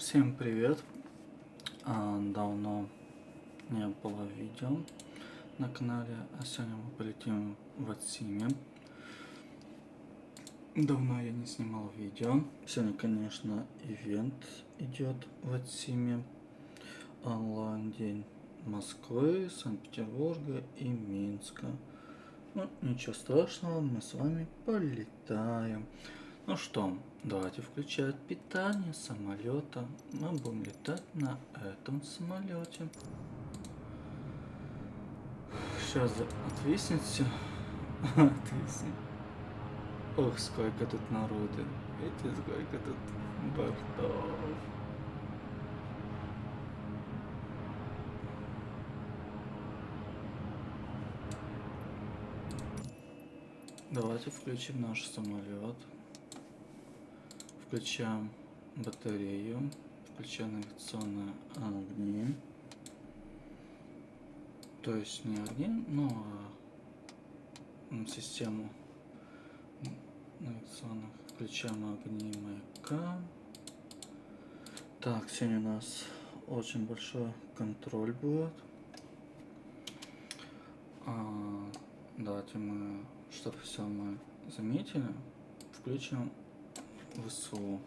Всем привет! Давно не было видео на канале, а сегодня мы полетим в Атсиме. Давно я не снимал видео. Сегодня, конечно, ивент идет в Атсиме. Онлайн-день Москвы, Санкт-Петербурга и Минска. Ну, ничего страшного, мы с вами полетаем. Ну что, давайте включать питание самолета. Мы будем летать на этом самолете. Сейчас отвиснет все. Отвиснет. Ох, сколько тут народу. Видите, сколько тут бортов. Давайте включим наш самолет. Включаем батарею. Включаем навигационные огни. То есть не огни, но систему навигационных. Включаем огни маяка. Так, сегодня у нас очень большой контроль будет. Давайте мы, чтобы все мы заметили, включим ВСУ.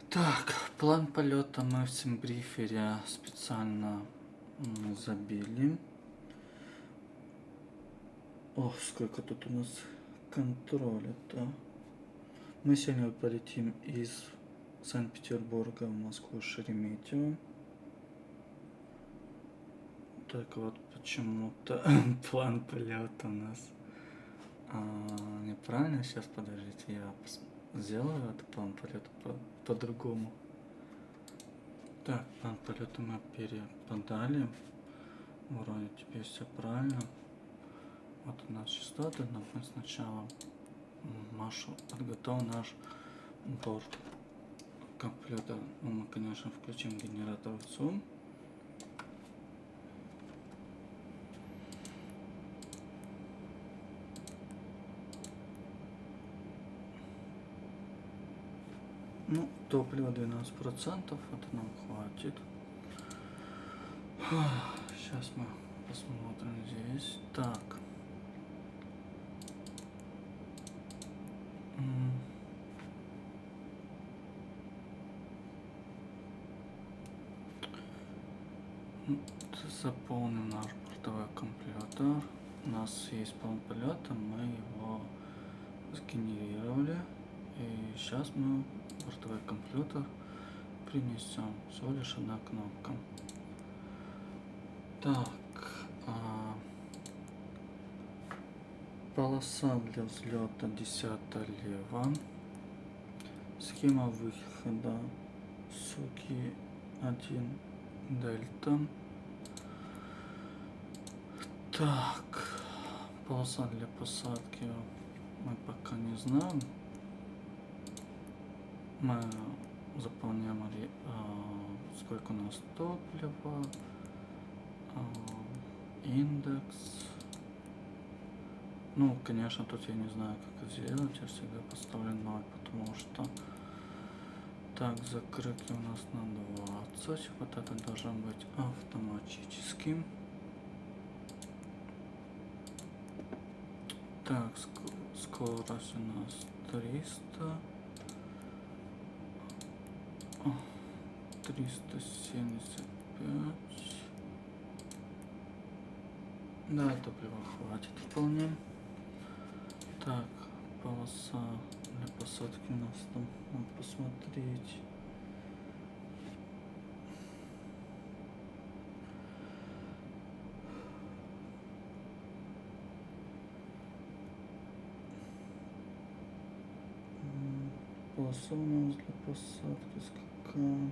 Так, план полета мы в симбрифере специально забили. Ох, сколько тут у нас контроля-то. Мы сегодня полетим из Санкт-Петербурга в Москву Шереметьево. Так вот, почему-то план полета у нас неправильно. Сейчас, подождите, я сделаю этот план полета по-другому. Так, план полета мы переподали. Вроде теперь все правильно. Вот у нас частоты, но мы сначала подготовим наш борт компьютер. Мы, конечно, включим генератор ВСУ. Ну, топливо 12%, это нам хватит. Сейчас мы посмотрим здесь. Так. Заполним наш бортовой компьютер. У нас есть план полета, мы его сгенерировали. И сейчас мы бортовой компьютер принесем. Всего лишь одна кнопка. Так, полоса для взлета 10 лево. Схема выхода Суки 1 дельта. Так, полоса для посадки мы пока не знаем. Мы заполняем сколько у нас топлива, индекс. Ну, конечно, тут я не знаю, как это сделать. Я всегда поставлю 0, потому что так, закрытие у нас на 20. Вот это должно быть автоматическим. Так, скорость у нас 300. 375. Да, топлива хватит вполне. Так, полоса для посадки у нас там, надо посмотреть. Полоса у нас для посадки какая?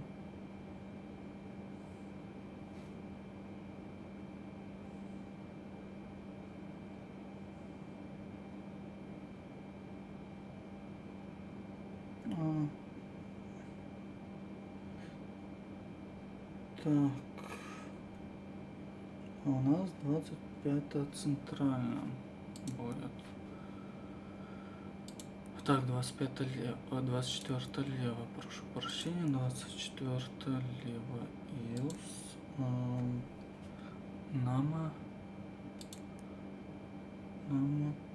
Так, у нас 25 центральная будет. Так, 25 лево, 24 лево, прошу прощения, 24 лево, Илс, Нама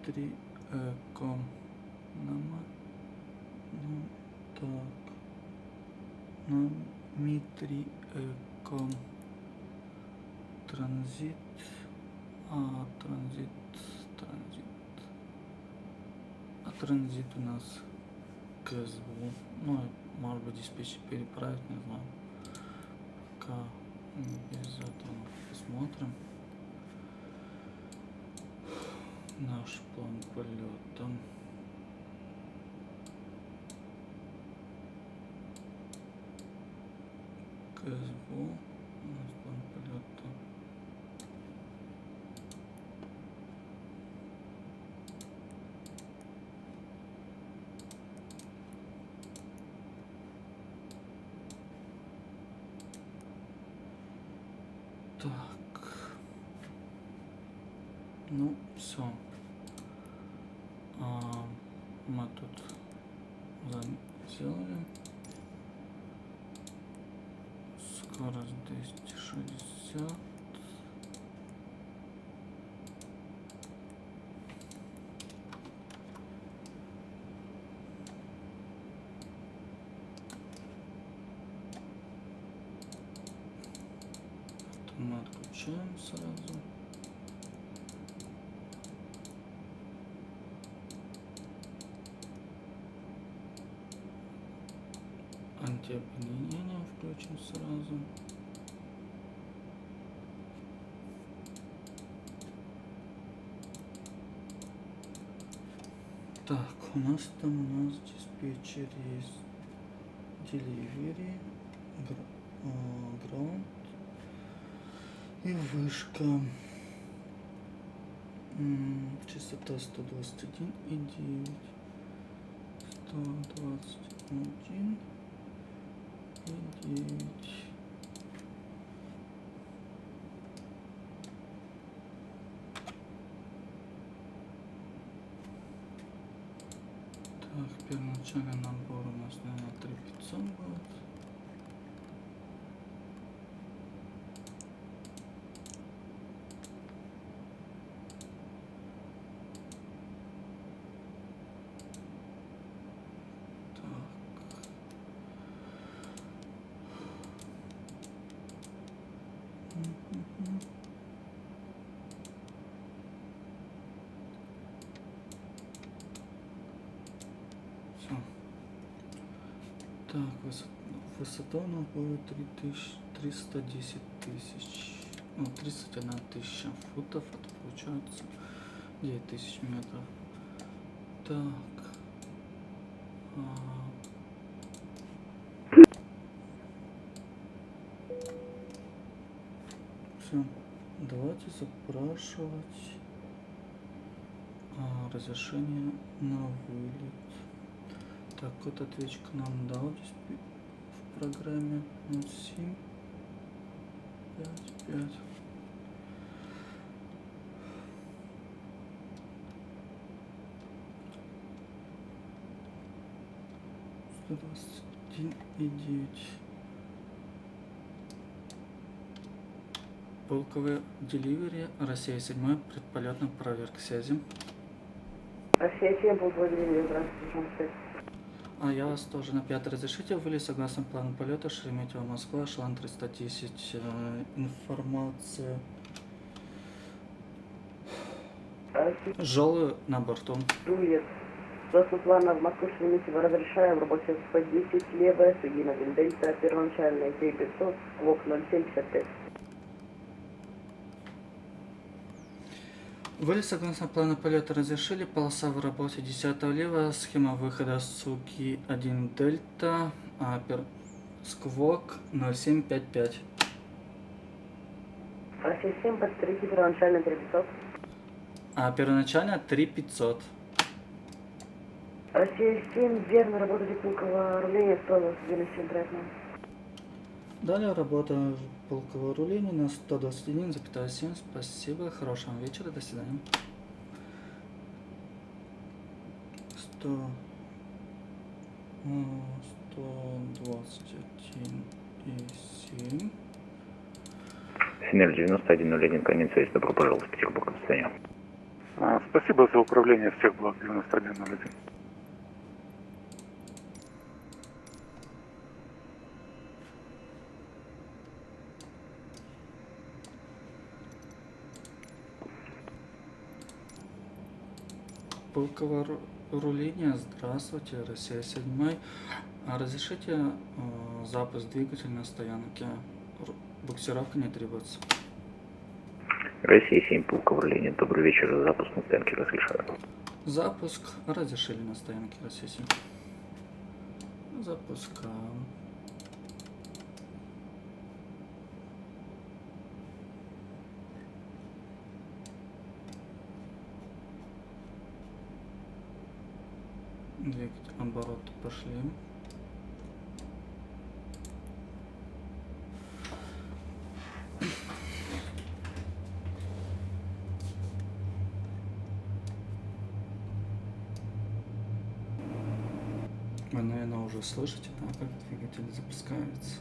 3 эко, Нама, ну, так, Нами 3 эко, транзит, транзит, транзит у нас КСБ. Ну, может быть, диспетчер переправить, не знаю. Пока без этого посмотрим. Наш план полета. КСБ. У нас план полета. Так. Ну, все. Мы тут сделали. Скорость 260. Это мы отключаем сразу. Антиопьянение включим сразу. Так, у нас диспетчер есть. Delivery, ground и вышка. Частота 121,9. 121,9. Так, первоначальный набор у нас, наверное, 3500 будет. Все. Так, высота у нас будет 310 тысяч. Ну, 31 тысяча футов. Это получается 9000 метров. Так. Все. Давайте запрашивать разрешение на вылет. Так, код ответчика нам дал здесь в программе 07 55. И 9. Полковый деливери, Россия 7, предполетная проверка связи. Россия 7, полковый деливери, здравствуйте. Я вас тоже на 5 разрешите вылет согласно плану полета Шереметьево, Москва, Шелан 310. Информация. Желаю на борту. Дует. Согласно плана в Москву Шереметьево разрешаем работать по 10 левая, Сугин 1 дельта, первоначальная 3500, КВОК 0755. Вылет согласно плану полета разрешили, полоса в работе 10 лево, схема выхода Суги 1 дельта, сквок 0755. Россия 7, подстройки первоначально 3500. Первоначально 3500. Россия 7, верно, работает пулковое руление 121,7 тратно. Далее работа полкового руления на 121,7. Спасибо, хорошего вам вечера, до свидания. 121,7. Синель 9101, конец связи, добро пожаловать в Петербург, до свидания. Спасибо за управление, всех благ, 9101. Полковое руление, здравствуйте, Россия 7. Разрешите запуск двигателя на стоянке? Буксировка не требуется. Россия 7, пулка управления, добрый вечер, запуск на стоянке разрешаю. Запуск разрешили на стоянке, Россия 7. Запускаем. Двигатель, обороты пошли. Вы, наверное, уже слышите, да, как двигатель запускается.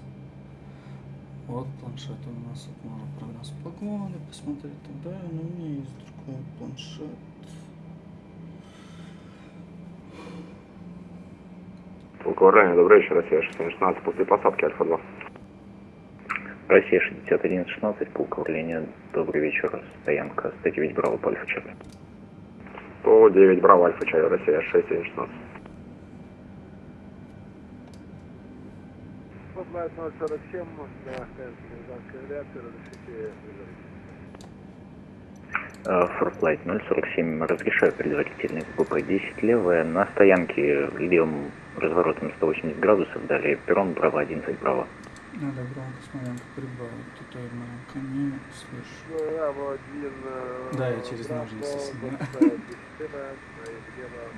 Вот планшет у нас, вот можно прогноз погоды посмотреть и так далее, но у меня есть другой планшет. Управление, добрый вечер, Россия 616, после посадки Альфа-2. Россия 6116, пулка управления, добрый вечер, стоянка 109 Браво по Альфа Чарли. 109 Браво, Альфа Чарли, Россия 6116. Флайт 047, для стоянки гражданской авиации, разрешите предварительно. Форфлайт 047, разрешаю предварительный ПП-10, левая, на стоянке левым разворотом 180 градусов, далее перрон, Браво 11, Браво. Надо громко смотрим, как прибавить, а то я в моем коне слышу. Браво 1. Да, я через ножницы снимаю.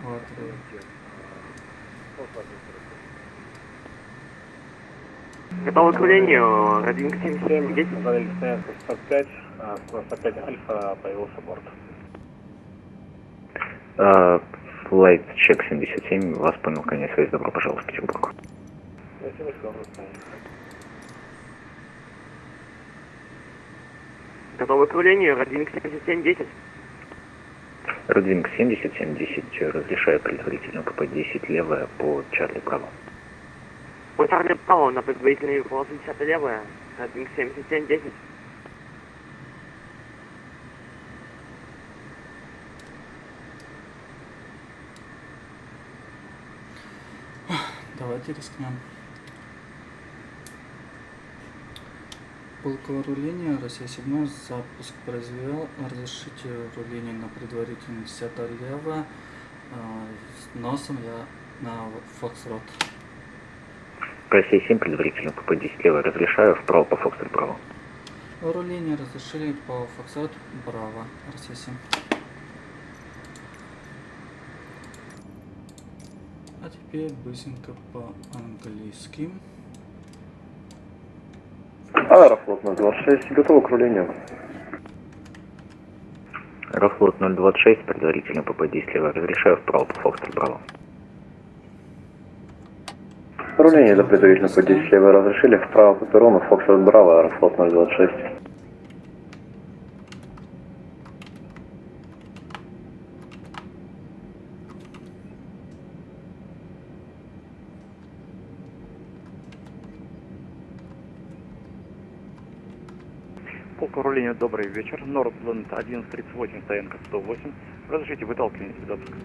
Вот, Готовы к управлению, 177, 10. Завели стоянку 45, 45 Альфа появился борт. Флайт чек 77, вас понял, конец связи, добро пожаловать в Петербург. Готовы к управлению, 177, 10. Родвинг 7710, разрешаю предварительно ПП-10, левая по Чарли Браво. По Чарли Браво на предварительную полосу 10 левая, 177, 10. Давайте рискнем. Полковое руление, Россия 7, запуск произвел. Разрешите руление на предварительный 10 лево. С носом я на Фоксрот. Россия 7, предварительно ПП-10, левая, разрешаю, вправо по Фокстрот Браво. Руление разрешили по Фоксрот Браво, Россия 7. А теперь быстренько по-английски. Аэрофлот 026, готово к рулению. Аэрофлот 026, предварительно ПП-10, левая, разрешаю, вправо по Фокстрот Браво. Руление до предварительно по 10 лево разрешили, вправо по перрону, Фокстрот Браво, Аэрофлот 026. Полк управления, добрый вечер. Нордленд 1138, стоянка 108. Разрешите выталкивание из запуска.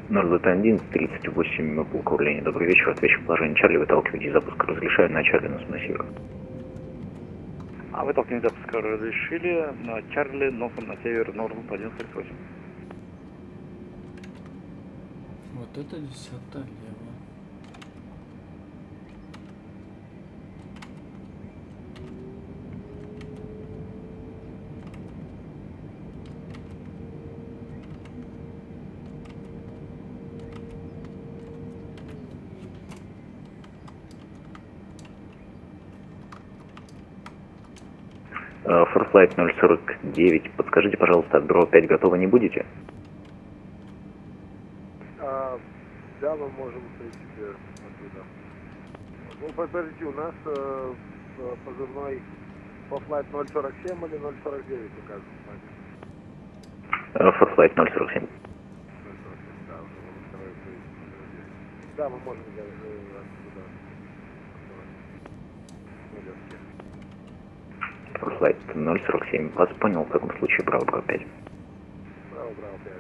Нордленд 1, 38, полк управления, добрый вечер, отвечу положение Чарли, выталкивайте запуск, разрешаю на Чарли, нос на север. А выталкивание запуска разрешили на Чарли, носом на север, Нордленд 1138. Вот это 10 лево. Форфлайт 049, подскажите, пожалуйста, от Браво 5 готовы не будете? Да, мы можем прийти оттуда. Ну, подождите, у нас позывной Flight 047 или 049 указан с вами? Forflight 047. 047, да, уже во второй позиции. Да, мы можем оттуда. Forflight 047. Вас понял, в каком случае Браво 5. Браво, 5.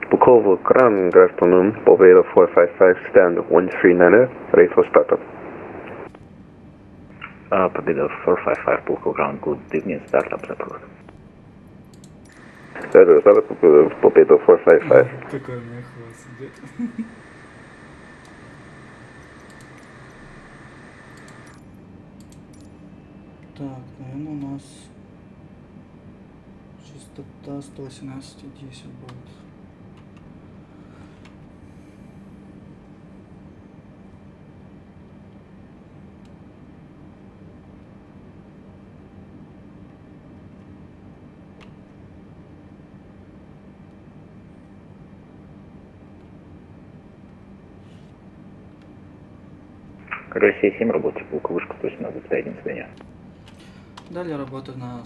Пулково кран, good afternoon. Boveda 455, stand 139, ready for startup. Победа 455, Pulkovo Ground, good evening, startup запрос. Startup, Boveda 455. Какой у меня хвост идет. Так, наверное, у нас частота 118,10 будет. Россия 7, работайте, Пулково вышка 117, сведения. Далее работа на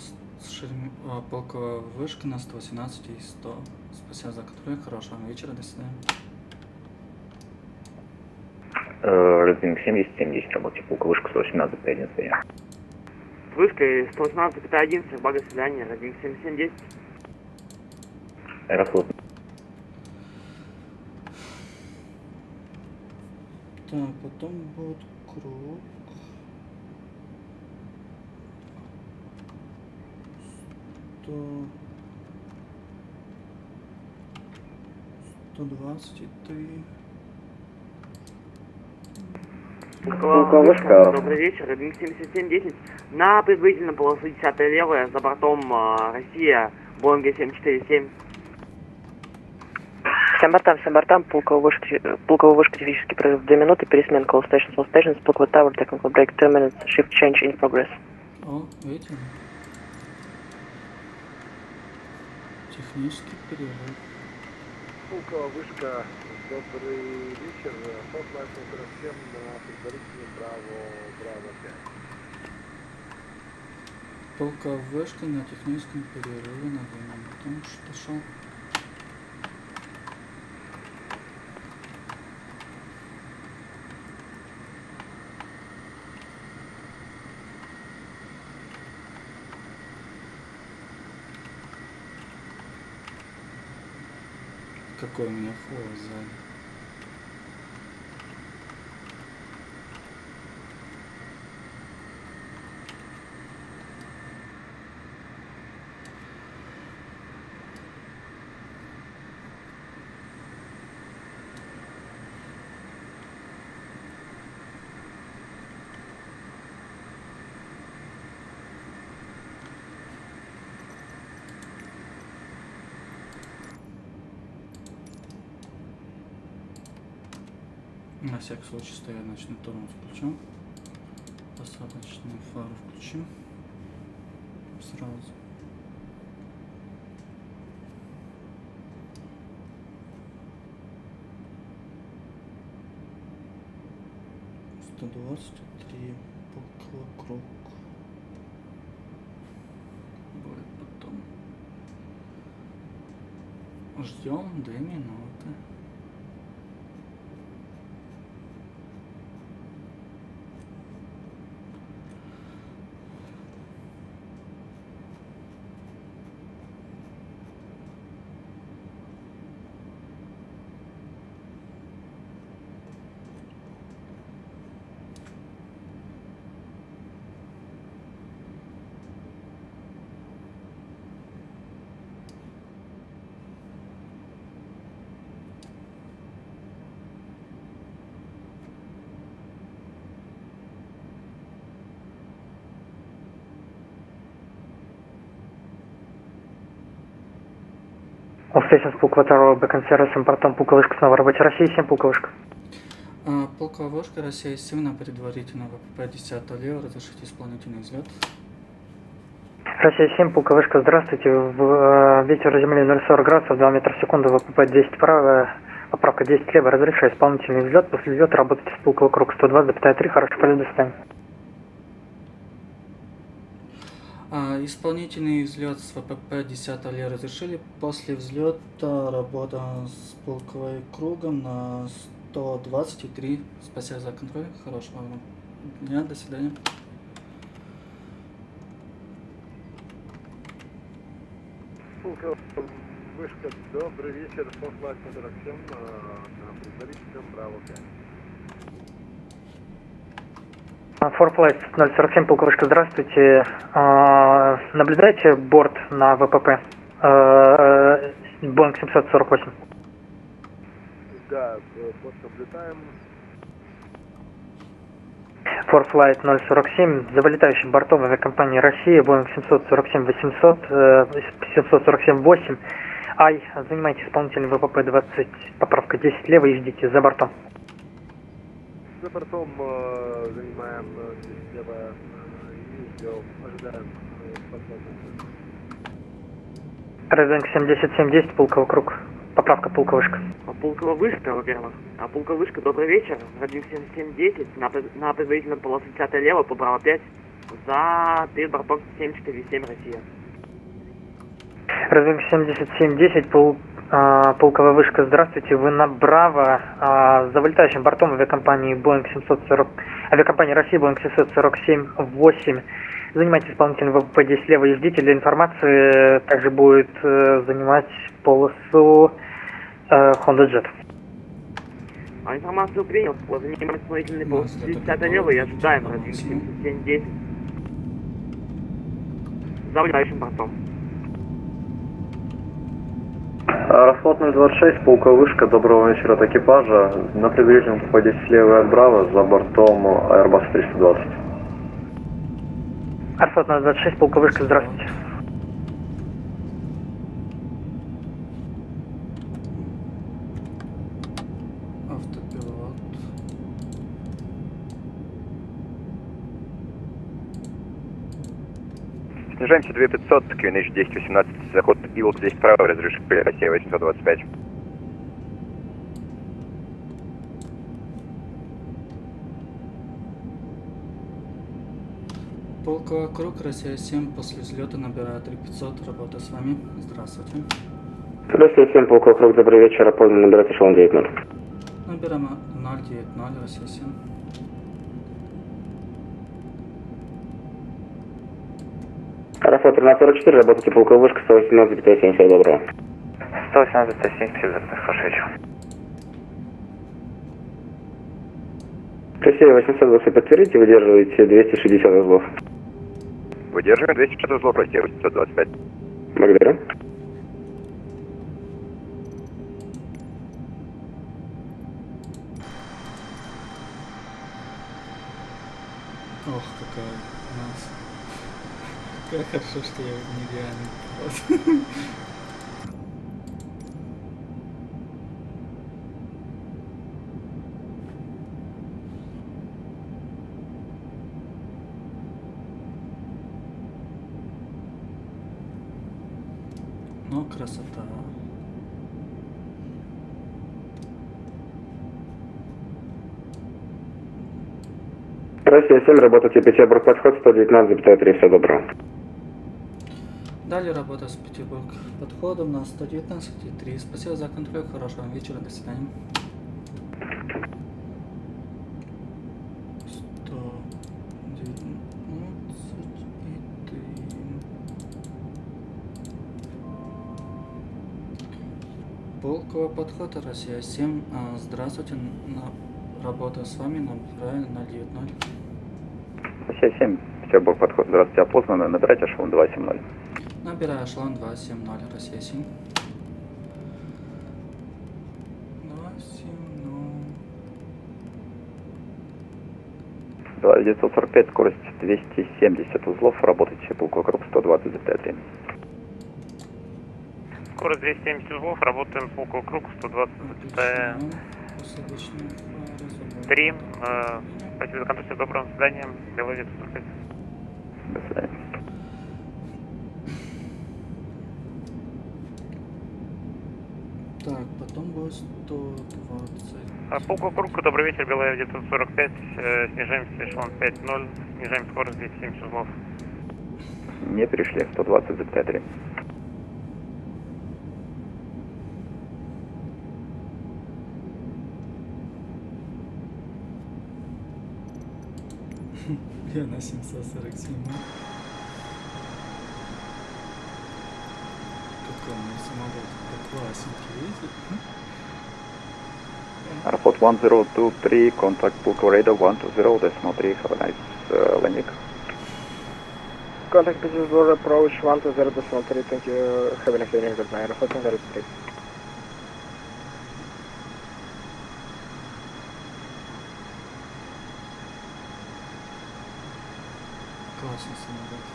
полковая вышка на 118 и 100. Спасибо за контроль, хорошего вам вечера, до свидания. Рейтинг 70, работайте, Пулково вышка 118, сведения. С вышкой 118,11, благо свидания, 17710. Аэрофлот. Так, потом будет круг. 123. Пулковая вышка, добрый вечер, 7710. На предварительном полосу 10 левая, за бортом Россия, Боинг 747. Всем бортам, пулковая вышка, технический прорыв 2 минуты, пересменка all stations, пулковый tower, technical break 2 minutes, shift change in progress. О, видите? Технический перерыв. Пулковая вышка, добрый вечер. Flight 047 на предварительный Браво 5. Полковая вышка на техническом перерыве на 2 минуты. Что шел? Какой у меня хвост сзади. На всякий случай стоять ночной тормоз включим. Посадочные фары включим. Сразу. «123» круг. Будет потом. Ждем 2 минуты. All stations, Пулковый tower, back and service, бортом Пулковая вышка, снова работе России 7, Пулковая вышка. Полковая вышка, Россия 7 на предварительно ВПП 10 лево, разрешите исполнительный взлет. Россия 7, пулковышка, здравствуйте. Ветер земли 0,40 градусов, 2 метра в секунду, ВПП 200 правая, поправка 10 левая, разрешаю исполнительный взлет, после взлета работайте с пулковый круг 102,3, хороший полет, до свидания. Исполнительный взлет с ВПП 10 лет разрешили. После взлета работа с полковым кругом на 123. Спасибо за контроль. Хорошего вам дня. До свидания. Вышка, добрый вечер, Фокслайт 47 на предварительном Браво 5. Форфлайт 047, полковышка, здравствуйте. Наблюдаете борт на ВПП? Боинг 748. Да, вот наблюдаем. Форфлайт 047, за вылетающим бортом авиакомпании «Россия», Боинг 747-800, Ай, занимайте исполнительный ВПП 20, поправка 10 лево и ждите за бортом. За бортом занимаем здесь лево и ждем, ожидаем возможности. Рейтинг 7710, пулковый круг, поправка пулковышка. Пулковая вышка, во-первых. Пулковая вышка, добрый вечер. Радио 7710, на предварительном полосу 10 лево, по Браво 5, за перед бортом 747 Россия. Рейтинг 7710, пулковая вышка, здравствуйте, вы на Браво, за вылетающим бортом авиакомпании России, Боинг 747-8, занимайте исполнительный ВПП 10 лево и ждите. Для информации также будет занимать полосу Honda Jet. Информацию принял, занимаем исполнительный полосу 10 лево и ожидаем Радио 7710 за вылетающим бортом. Аэрофлот 026, пулковышка, доброго вечера от экипажа. На предварительном по 10 левый от Браво, за бортом Airbus 320. Аэрофлот 026, пулковышка, здравствуйте. Автопилот. Снижаемся 2500, QNH 1018, заход Илок здесь вправо, разрешили Россия 825. Полковый круг, Россия 7, после взлета набирает 3500, работа с вами. Здравствуйте. Россия 7, полковой круг, добрый вечер, поздно набирать эшелон 9-0. Набираем 090, Россия 7. Аэрофлот 1344, работайте полковая вышка 118,70, доброго. 118-70, хорошо вечер. Россия 820, подтвердите, выдерживаете 260 узлов. Выдерживаем 260 узлов, Россия 825. Благодарю. Ох, какая у нас. Как хорошо, что я нереальный пилот. Ну, красота. Россия 7, работайте Петербург, подход 119,3, все доброго. Далее работа с Петербург подходом на 119,3. Спасибо за контроль, хорошего вам вечера, до свидания. 119,3. Полковый подход, Россия 7. Здравствуйте, работа с вами, набираю 090. Россия 7, Петербург, подход, здравствуйте, опознано, набирайте эшелон 270. Набираю эшелон 270, Россия 7. 270. 945, скорость 270 узлов, работайте полковой круг 120,3. Скорость 270 узлов, работаем полковой круг 120,3. Спасибо за контакт, доброго свидания. Беловец 45. До свидания. 120. Полк Круг, добрый вечер, Белая 945, снижаемся эшелон 5-0, снижаем скорость 270 узлов. Не перешли, 120,3. Я на 747. Какой у меня самолет, это классики, видите? Airport 1023, contact Pulko Radar 120.3, have a nice landing. Contact British Border approach 120.3, thank you, have a nice landing, goodbye, Airport 103. Классный самолет.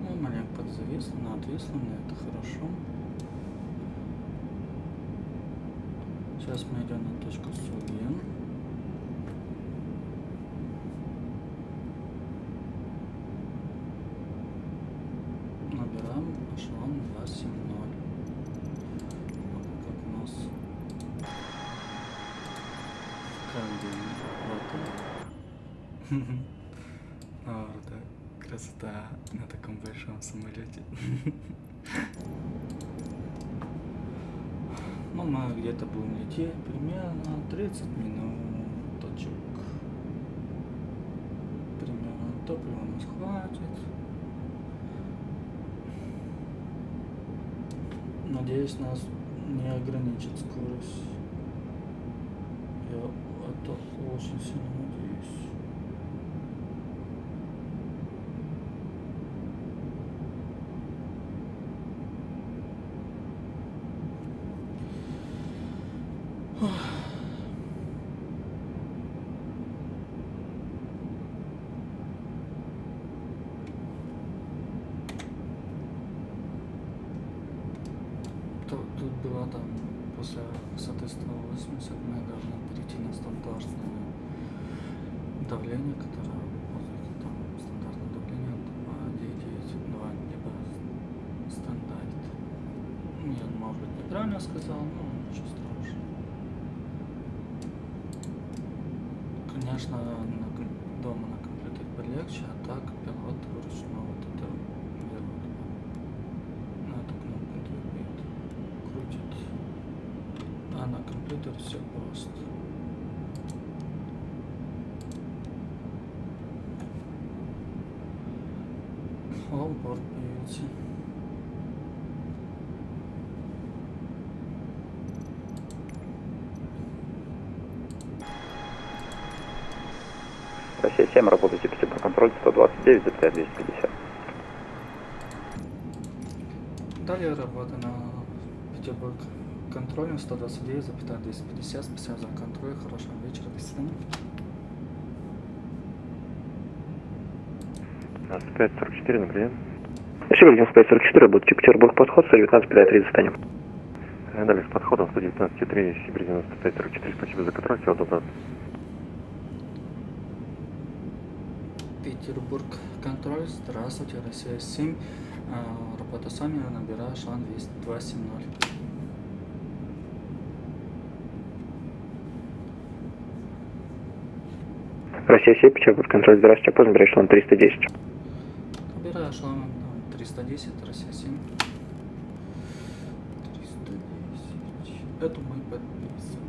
Ну, маленько подзависло, но отвисло, но это хорошо. Сейчас мы идем на точку Суген. Набираем эшелон 270. Как у нас кабин. Вот. Да, красота на таком большом самолете. Ну, мы где-то будем лететь примерно 30 минуточек. Примерно топлива у нас хватит. Надеюсь, нас не ограничит скорость. Я это очень сильно надеюсь. Тут было там после высоты 180 мы должны перейти на стандартное давление, которое там стандартное давление 2,9,2, либо стандарт. Я, может быть, неправильно сказал, но ничего страшного. Конечно, дома на компьютере полегче, а так пилот вручную вот это делает. На эту кнопку двигает, крутит. А на компьютере все просто. О, борт появился. Россия 7, работайте Петербург контроль 129,250. Далее работа на Петербург контролем 129,250. Спасибо за контроль. Хорошего вечера. До свидания. 95-44, например. Ошибка 95-44, работайте Петербург подход 119,3, застанем. Далее с подходом 119,3, Сибирь 95-44, спасибо за контроль, всего доброго. Петербург контроль. Здравствуйте, Россия 7. Работа с вами, набираю эшелон 270. Россия 7, Петербург контроль, здравствуйте, поздно, набираю эшелон 310. Набираю эшелон 310, Россия 7. 310. Это мы подписываем.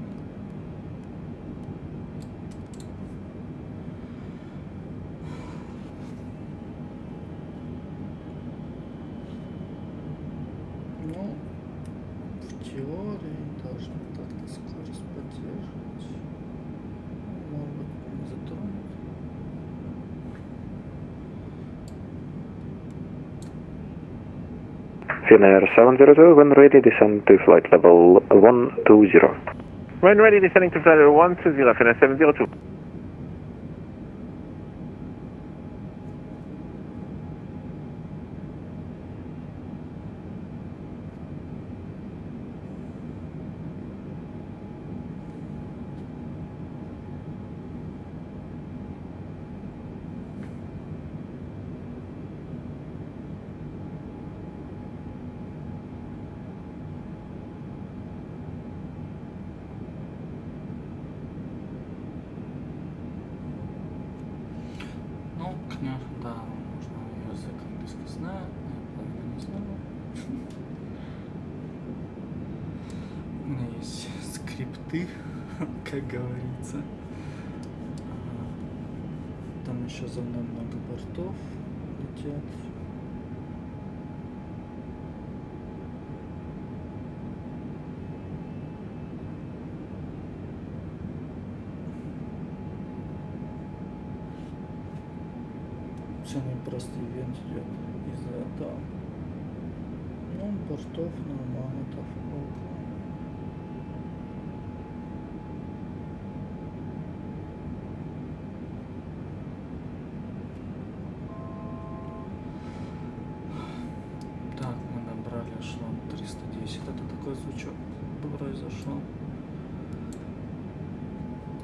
Ну, в теории должны так скорость поддерживать. Может быть, не затронуть. Finnair 700, when ready, descend to flight level 120. When ready, descending to flight level 120, Finnair 702. знаю, я правильно не знаю. У меня есть скрипты, как говорится. Там еще за мной много бортов летят. Самый простой ивент идет из-за этого. Ну, бортов нормально, так около. Так, мы набрали эшелон 310. Это такой звучок произошел.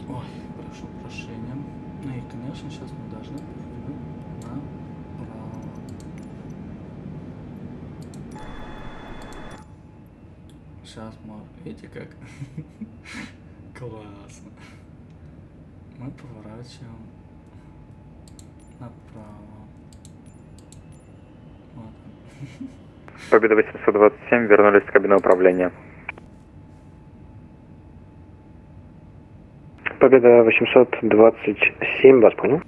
Ой, прошу прощения. Ну и, конечно, сейчас мы должны повернуть направо. Сейчас мы... Видите как? Классно. Мы поворачиваем направо. Вот. Победа 827, вернулись в кабину управления. Победа 827, вас понял.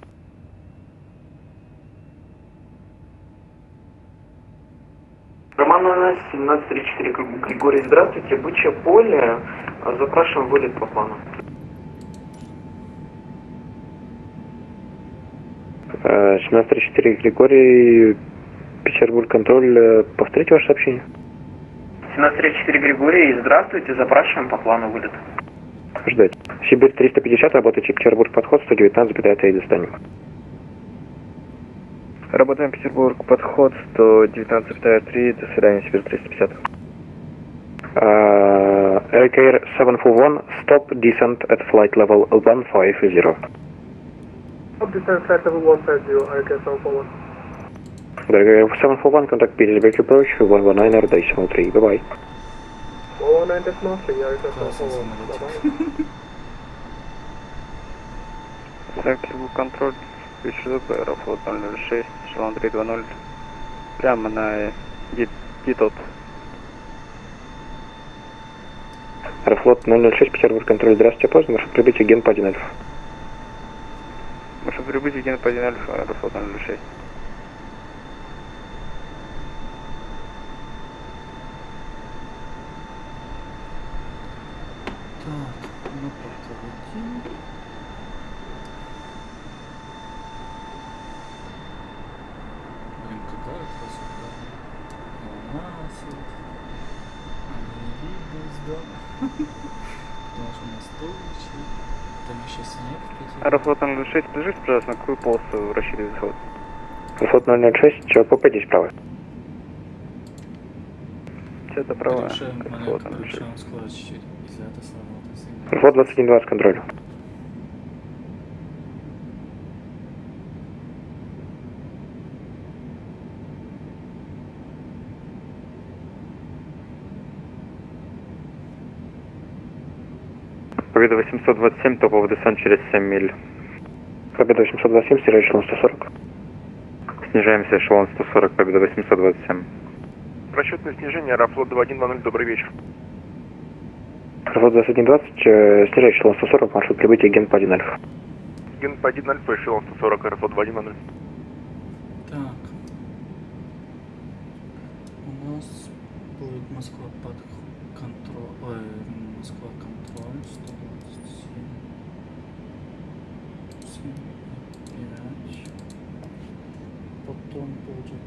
Роман 1734, Григорий, здравствуйте. Бычье поле, запрашиваем вылет по плану. 1734, Григорий, Петербург, контроль, повторите ваше сообщение. 1734, Григорий, здравствуйте, запрашиваем по плану вылет. Ждать. Сибирь 350, работайте, Петербург, подход 119,3 достанем. Работаем Петербург, подход 119,3, до свидания, Сибирь 350. RKR 741, stop descent at flight level 150. Stop descent flight level 150, RKR 741. RKR 741, contact Petersburg approach 119.3, bye-bye. 119.3, RKR 741, bye-bye. Санкт-Петербург, контроль, Петербург, Аэрофлот 006, эшелон 320, прямо на ГИТОТ. Аэрофлот 006, Петербург, контроль, здравствуйте, поздно, маршрут прибытия ген по 1 альфа. Маршрут прибытия ген по 1 альфа, Аэрофлот 006. Так, ну пока летим. Блин, какая красота. Луна светит. А не видно из дома. Потому что у нас тучи. Там еще снег в Питере. Аэрофлот 006, скажите, пожалуйста, на какую полосу рассчитывает заход? Аэрофлот 006, ПП-10 право. Это право. Решаем маленько, включаем скорость чуть-чуть. Если это сработает сильно. Аэрофлот 2120, контроль. Победа 827, топовый десант через 7 миль. Победа 827, снижай эшелон 140. Снижаемся, эшелон 140, Победа 827. Расчетное снижение, Аэрофлот 2120, добрый вечер. Аэрофлот 2120, снижай эшелон 140, маршрут прибытия ген по 1 альфа. Ген по 1 альфа, эшелон 140, Аэрофлот 2120. Так. У нас будет Москва под контроль. Ой, Москва контроль 127. 7,5. Потом будет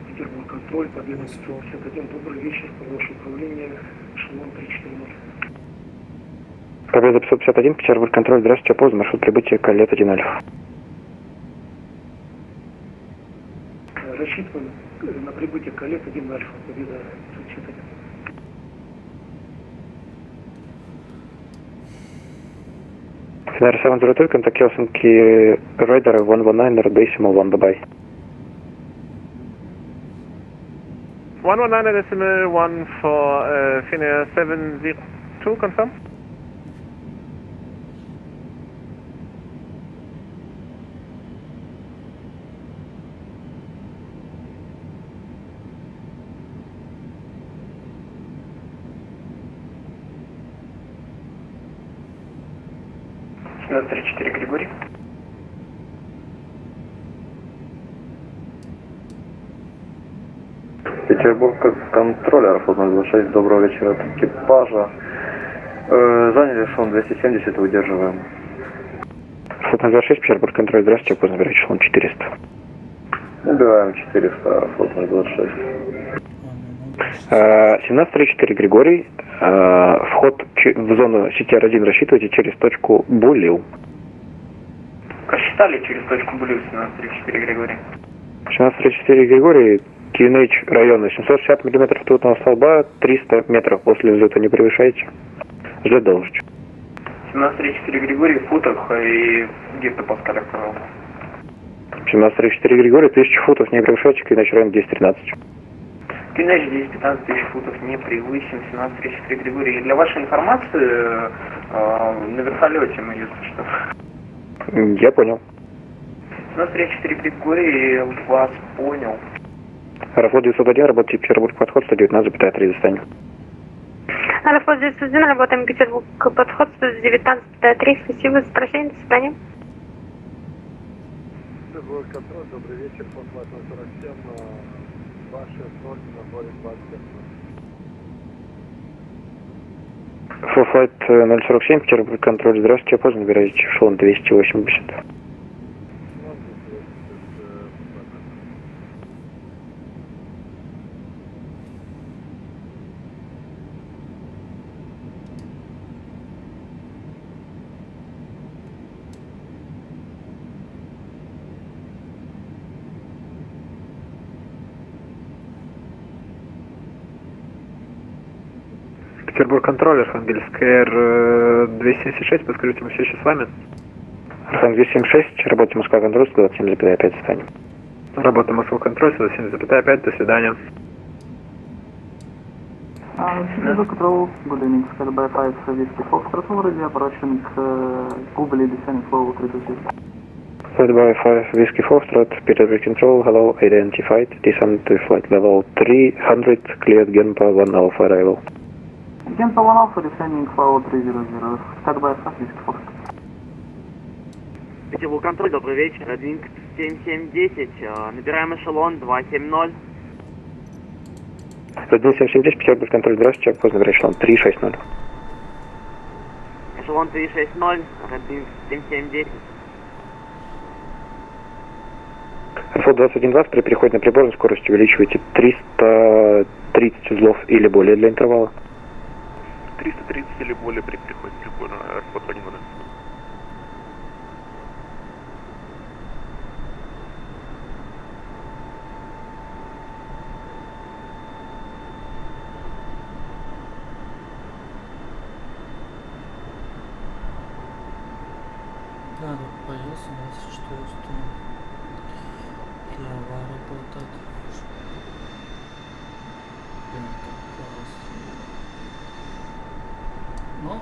Петербург, контроль, Победа 161, добрый вечер, по ваше управление, эшелон 340. Победа 551, Петербург, контроль, здравствуйте, поздно, маршрут прибытия Калет 1 альфа. Рассчитываем на прибытие Калет 1 альфа, Победа 551. Scenario 702, contact Helsinki Radar 119.1, bye-bye. 119.1 for Finnair 702, confirm? 1734 Григорий. Петербург контроль, Аэрофлот 026, доброго вечера от экипажа. Заняли эшелон 270, выдерживаем. Аэрофлот 026, Петербург контроль, здравствуйте, поздно набирать эшелон 400. Убиваем 400, Аэрофлот 026. 1734 Григорий, вход в зону CTR-1 рассчитывайте через точку Булил. Рассчитали через точку Булил 1734 Григорий. 1734 Григорий, QNH района 760 мм ртутного столба, 300 метров после взлета не превышайте. Ждет должность. 1734 Григорий в футах и где-то Паскаля провел. 1734 Григорий, 1000 футов не превышайте, QNH район 1013. QNH 10-15 тысяч футов не превысим, 1734 Григорий. И для вашей информации, на вертолете мы, если что. Я понял. 1734 Григорий, вас понял. Аэрофлот 901, работайте Петербург, подход 119,3 застанем. Аэрофлот 901, работаем Петербург, подход 119,3. Спасибо за прощение, до свидания. Петербург контроль, добрый вечер, Форфлайт 047, ваши ноль на море 27. Форфлайт 047, Петербург контроль, здравствуйте, поздно набираете эшелон 280. Петербург контроль, Архангельск Р 276, подскажите, мы все еще с вами? Архангельск 276, работа Москва контроль 127,5 застанем. Работа Москва контроль 127,5, до свидания. Peugeot Control, good evening, Sky by 5 Whiskey Foxtrot, already approaching Google descending flow 326. Flight by 5 Whiskey Foxtrot, Petersburg Control, hello, identified, descend to flight level 300, cleared Genpa 1 Alpha arrival. Genpa 1 Alpha descending flow 300, Sky by 5 Whiskey Foxtrot. Петербург контроль, добрый вечер, Wing 7710, набираем эшелон 270. 1770, Петербург контроль, здравствуйте, поздно набирать эшелон 360. Эшелон 360, Wing 7710. Аэрофлот 2120, при переходе на приборную скорость увеличивайте 330 узлов или более для интервала. 330 или более при переходе на приборную, Аэрофлот 2120. Надо появился у нас, что лава работает. Но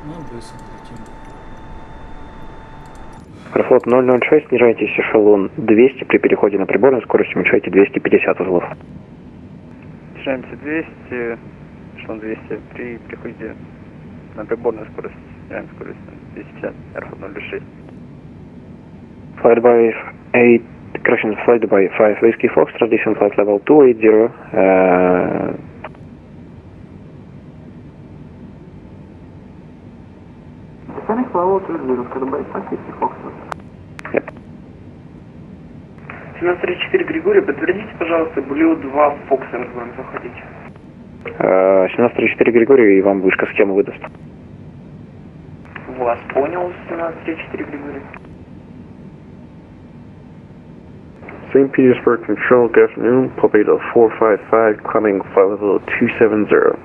мы быстро летим. Аэрофлот 006, снижайтесь эшелон 200, при переходе на приборную скорость уменьшайте 250 узлов. Снижаемся 200, эшелон 200, при переходе на приборную скорость, снижаем скорость на 250, Аэрофлот 06. Flight by 8, correction, flight by 5 Whiskey Foxtrot, descent flight level 280, Descending flow 300, Sky by 5 Whiskey Foxtrot. 1734 Григорий, подтвердите, пожалуйста, Блю 2 Фокса будем заходить. 1734 Григорий, и вам вышка схему выдаст. Вас понял, 1734 Григорий. St. Petersburg Control, good afternoon, Pobeda 455, coming flight level 270.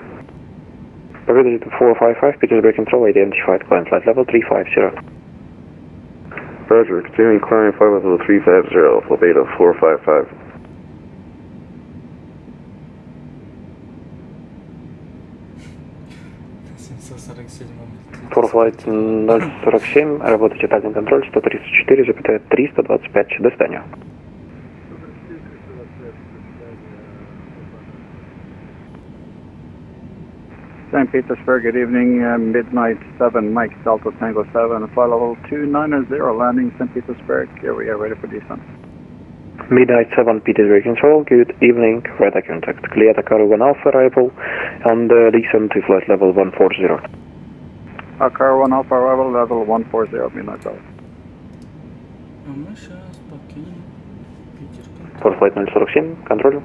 Победа 455, Petersburg Control, identified, climb flight level 350. Roger, continuing climb flight level 350, Pobeda 455. Форфлайт 047, работайте тальный контроль 134,325, до свидания. St. Petersburg, good evening, midnight 7, Mike Delta Tango 7, flight level 290, landing St. Petersburg, here we are ready for descent. Midnight 7, Petersburg Control, good evening, radar contact, clear Takara 1 Alpha arrival, and descent to flight level 140. Takara 1 Alpha arrival, level 140, midnight 7. А мы сейчас покинем Питер. For flight 047, контролю.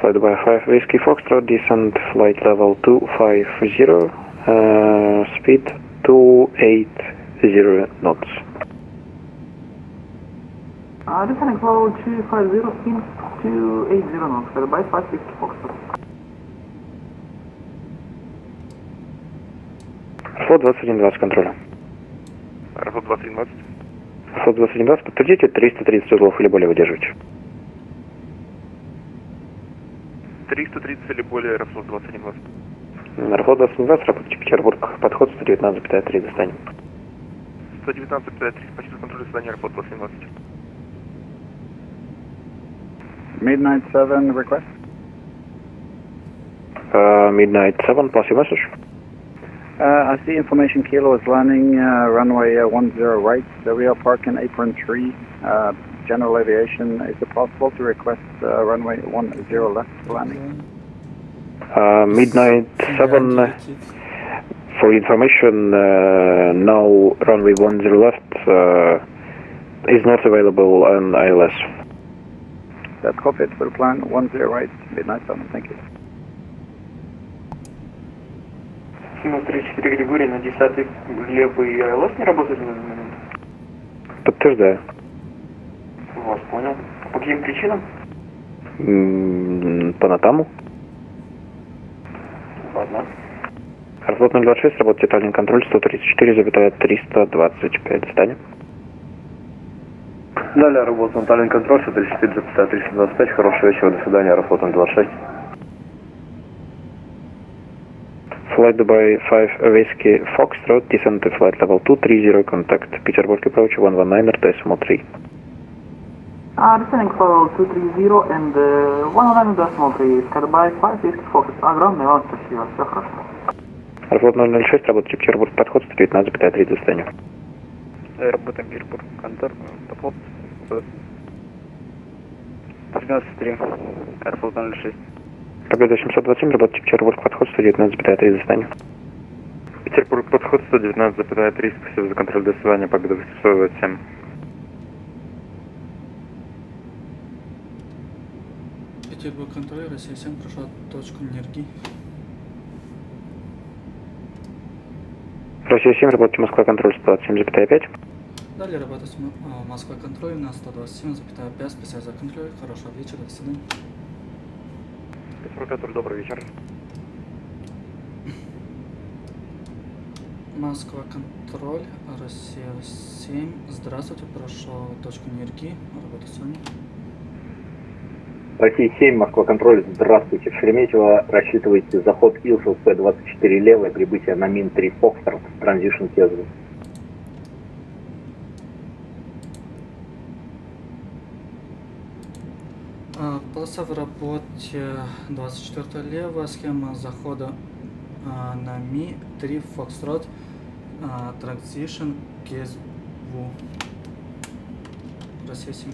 Flight by 5 Whiskey Foxtrot, descent flight level 250, speed 280 knots. Descending flow 250, speed 280 knots, flight by 5 Whiskey Foxtrot. Флот 2120, контроля. Аэрофлот 2120. Флот 2120, подтвердите, 330 узлов или более выдерживаете. 330 или более, Аэрофлот 2120. Аэрофлот 2120, работайте Петербург, подход 119,3, достанем. 119,3, почти контроль задания Аэрофлот 2120. Midnight 7, request. Midnight 7, pass your message. I see information Kilo is landing runway 10 right, we are parking apron 3, general aviation. Is it possible to request runway 10 left landing? Midnight 7, for information, now runway 10 left is not available on ILS. That's copied for the plan 10 right, midnight 7, thank you. 34 Григорий на 10 левый АЛС не работает в данный момент? Подтверждаю. Вас понял. По каким причинам? По Натаму. Ладно. Аэрофлот 026, работает тотальный контроль 134,325, здание. Далее работа тотальный контроль 134,325, хорошего вечера, до свидания, Аэрофлот 026. Flight Dubai 5 Whiskey Foxtrot, descent to flight level 230, contact Petersburg approach 119.3. Descending flow 230 and 119.3, sky by 5 Whiskey Foxtrot. Огромное вам спасибо, все хорошо. Аэрофлот 006, работайте Петербург, подход 119,3, достанем. Работаем Петербург, контор, подход 193, Аэрофлот 06. Победа 727, работайте Петербург, подход 119,3, достанем. Петербург, подход 119,3, спасибо за контроль, до свидания, Победа 827. Петербург контроль, Россия 7, прошла точку энергии. Россия 7, работайте Москва контроль 127,5. Далее работа с Москва контроль на 127,5, спасибо за контроль, хорошего вечера, до свидания. Петербург, добрый вечер. Москва контроль, Россия 7, здравствуйте, прошел точку энергии, работа с вами. Россия 7, Москва контроль, здравствуйте. В Шереметьево рассчитывайте заход Илсов П-24 левое, прибытие на Мин-3 Фокстрот, транзишн Кезу. Полоса в работе 24 лево, схема захода на Ми-3 Фокстрот, транзишн Кезу. Россия 7.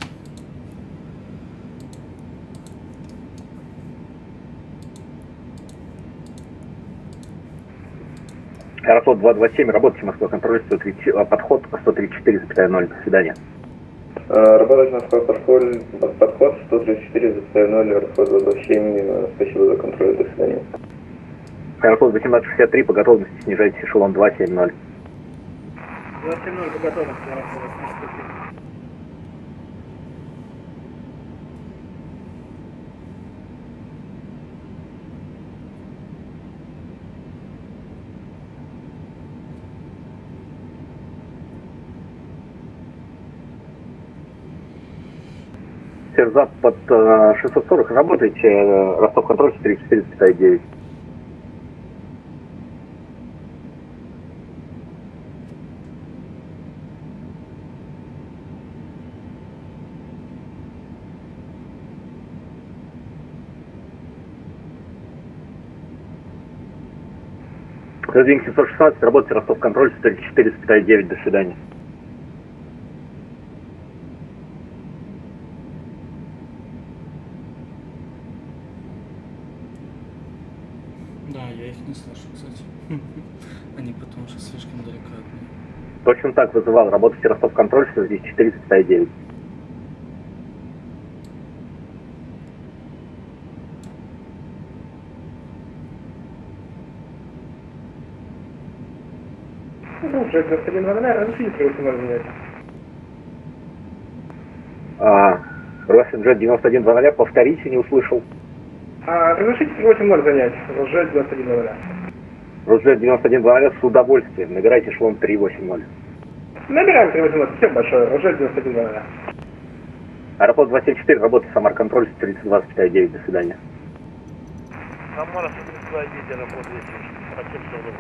Аэрофлот 227, работайте Москва контроль, 130, подход 134,0, до свидания. Работать Москва контроль, подход 134,0, Аэрофлот 227, спасибо за контроль, до свидания. Аэрофлот 1863, по готовности снижайте эшелон 270. 270 по готовности, Аэрофлот 1863. северо-запад 640, работайте, Ростов-контроль 3459. Градвинг 716, работайте, Ростов-контроль 459, до свидания. Да, я их не слышу, кстати. Они потому что слишком далеко от меня. Точно так вызывал, работайте, Ростов-контроль 459. Ну, уже 91 разрешите 38 занять. Росинджет 9100, повторите, не услышал. Разрешите 38 занять, уже 91 Росинджет 9100 с удовольствием, набирайте эшелон 380. Набираем 38, все большое, уже 91 Аэропорт 274, работает Самар-контроль 3259, до свидания. Самара 32, аэропорт 274.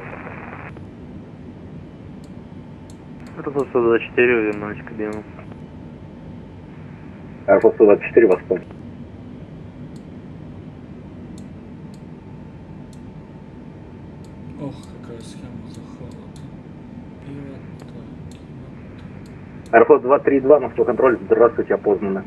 Аэропорт 124, вернулись к кабину. Аэропорт 124, вас понял. Ох, какая схема захода. И вот так, и вот так. Аэропорт 232, Москва контроль, здравствуйте, опознаны.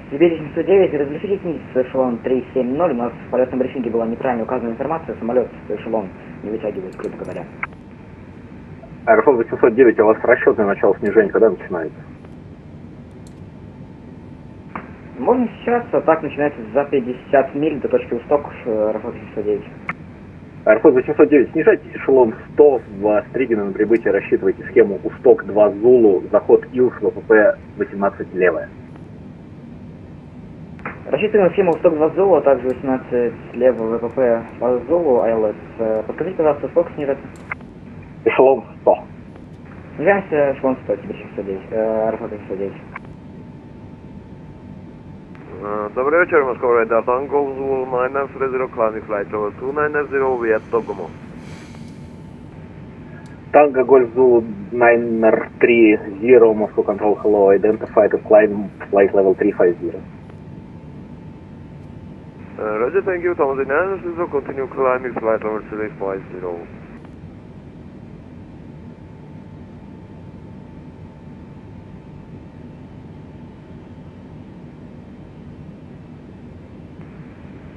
Сибирь 709, разрешите снизиться эшелон 370, у нас в полетном брифинге была неправильно указана информация, самолет эшелон не вытягивает, грубо говоря. Аэрофлот 809, у вас расчетное начало снижения когда начинается? Можно сейчас, а так начинается за 50 миль до точки Усток, Аэрофлот 809. Аэрофлот 809, снижайтесь эшелон 100 в Стригино на прибытие, рассчитывайте схему Усток 2 Зулу, заход Илс, ВПП 18 левая. Рассчитываем схему Усток 2 Зулу, а также 18 левого ВПП по Зулу, АЛС. Подскажите, пожалуйста, сколько снижается? Эшелон 100. Снижаемся, эшелон 100, Сибирь 709, Аэрофлот 809. Добрый вечер, Москва Райдар, Tango Zulu 990, climbing flight over 290, we at Dogomo. Tango Golf Zulu 930, Moscow Control, hello, identified to climb flight level 350. Roger, thank you, Thomas 990, continue climbing flight level 350.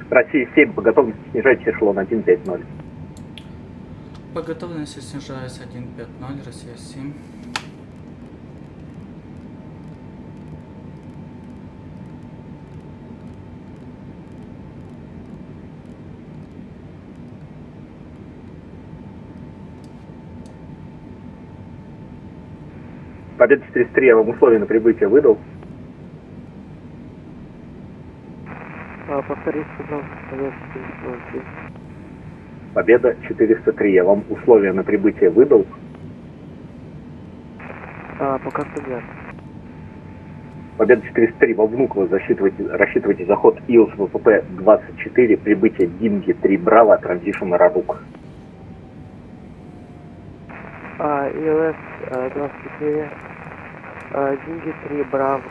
Россия 7, по готовности снижайте эшелон 150. По готовности снижается 150, Россия 7. Победа 403, я вам условия на прибытие выдал. Повторите, пожалуйста, Победа 403. Победа 403, я вам условия на прибытие выдал. Пока что нет. Победа 403, во Внуково рассчитывайте заход ИЛС ВПП 24, прибытие Динги 3 Браво, транзишн Рарук. ИЛС 24, Динги 3 Браво,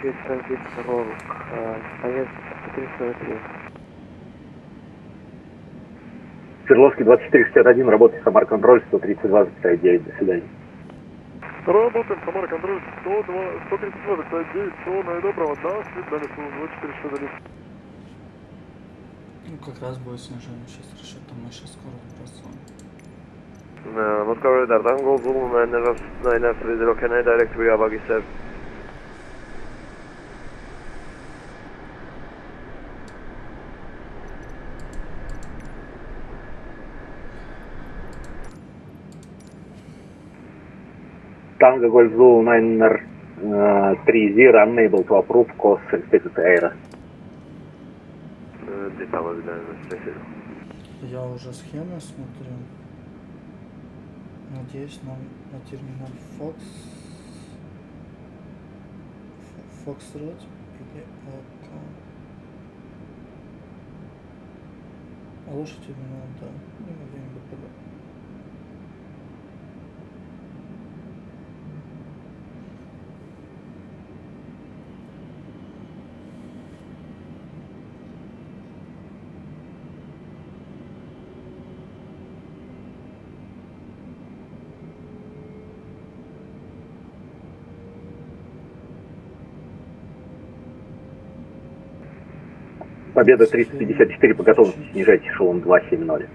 через транзит Рарук, поезд 403. Свердловский 2461, работает Самар-контроль 132-9, до свидания. Работаем, Самар-контроль 132-9, всего наидоброго, до свидания, 2461. Ну, как раз будет снижение сейчас расчета, мы сейчас скоро бросаем. Moscow Radar, Tango Zulu 930, can I direct via Buggy 7? Tango Golf Zulu 930, unable to approve cost expected error. детали віддаю за сесію. Я уже схемы смотрю. Надеюсь, нам на терминал Foxtrot или ОК. А лучше терминал, да. Ну, где-нибудь туда. Победа 354 по готовности снижать эшелон 270.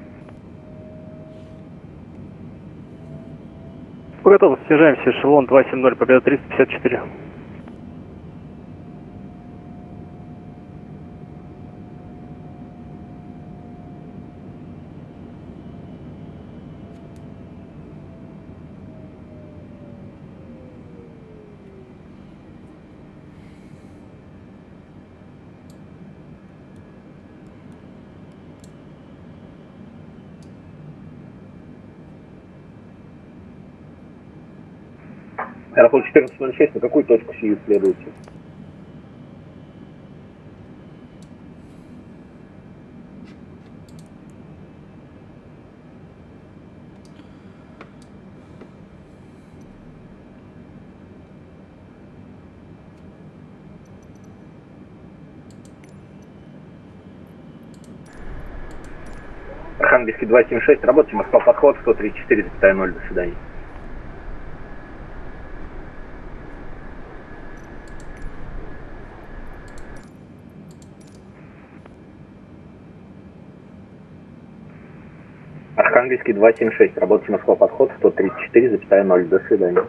По готовности снижаемся, эшелон 270, победа 354. Аэрофлот 1406, на какую точку сию следуете? Архангельский 276, работайте, Москва, подход, 134,0, до свидания. Архангельский 276, работайте, Москва, подход, 134,0, до свидания.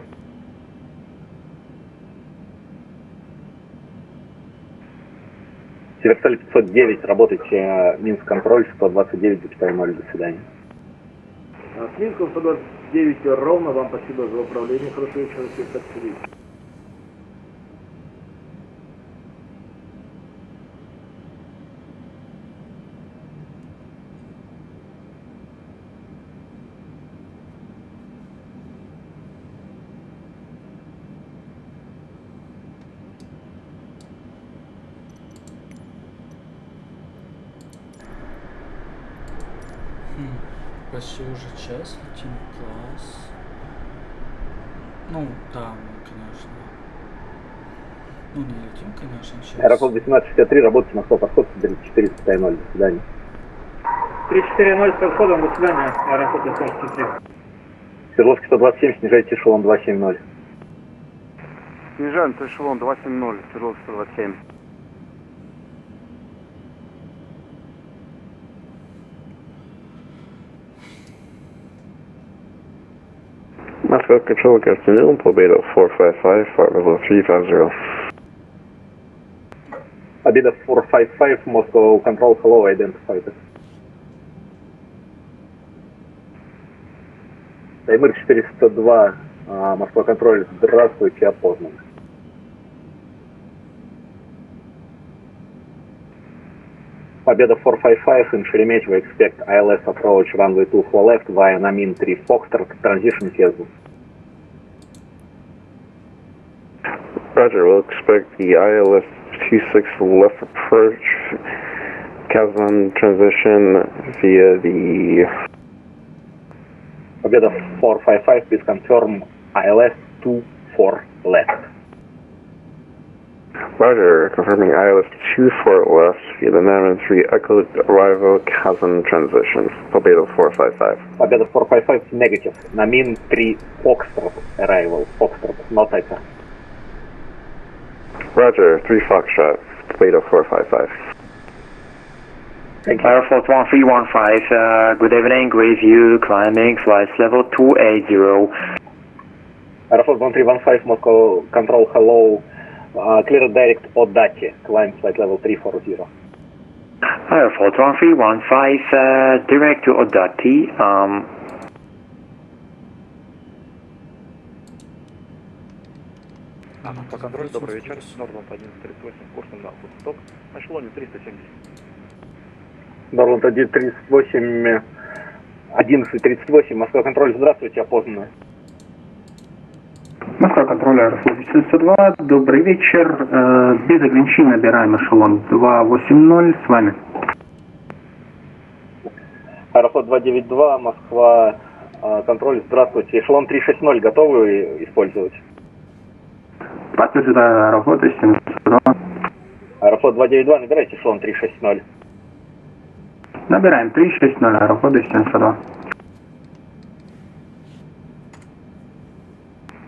Северсталь 509, работайте, Минск контроль, 129,0, до свидания. С Минском 129 ровно, вам спасибо за управление, хорошего вечера, всех отсюда. Почти уже час летим, класс. Ну, да, мы, конечно. Ну, не летим, конечно, сейчас. Аэрофлот 1863, работайте, Москва, подход, 34,0, до свидания. 340 с подходом, до свидания, Аэрофлот 1863. Свердловский 127, снижайте эшелон 270. Снижаем эшелон 270, Свердловский 127. Moscow Control, good afternoon, Победа 455, flight level 350. Победа 455, Moscow Control, hello, identified. Таймыр 402, Москва контроль, здравствуйте, опознан. Победа 455, in Шереметьево, expect ILS approach runway 24 left via Namin 3 Foxtrot, transition Kazan. Roger, we'll expect the ILS 26 left approach, Kazan transition via the... Победа 455, please confirm ILS 24 left. Roger, confirming ILS 24 left via the Namin 3 Echo arrival Kazan transition. Победа 455. Победа 455, negative. Namin 3 Foxtrot arrival. Foxtrot, not Echo. Roger, 3 Foxtrot, Pobeda 455. Thank you. Aeroflot 1315, good evening, review, climbing, flight level 280. Aeroflot 1315, Moscow Control, hello. Clear direct Odati, climb flight level 340. Aeroflot 1315, direct to Odati. По контролю, добрый вечер, Нордland 1138, курсом на Восток, на эшелоне 370. Норленд 138, 11:38, Москва контроль, здравствуйте, опознанные. Москва контроль, Аэрофлот 402, добрый вечер. Без ограничений набираем эшелон 280, с вами. Аэрофлот 292, Москва контроль, здравствуйте. Эшелон 360 готовы использовать? Подтверждаю, Аэрофлот 702. Аэрофлот 292, набирайте эшелон 360. Набираем 360, Аэрофлот 702.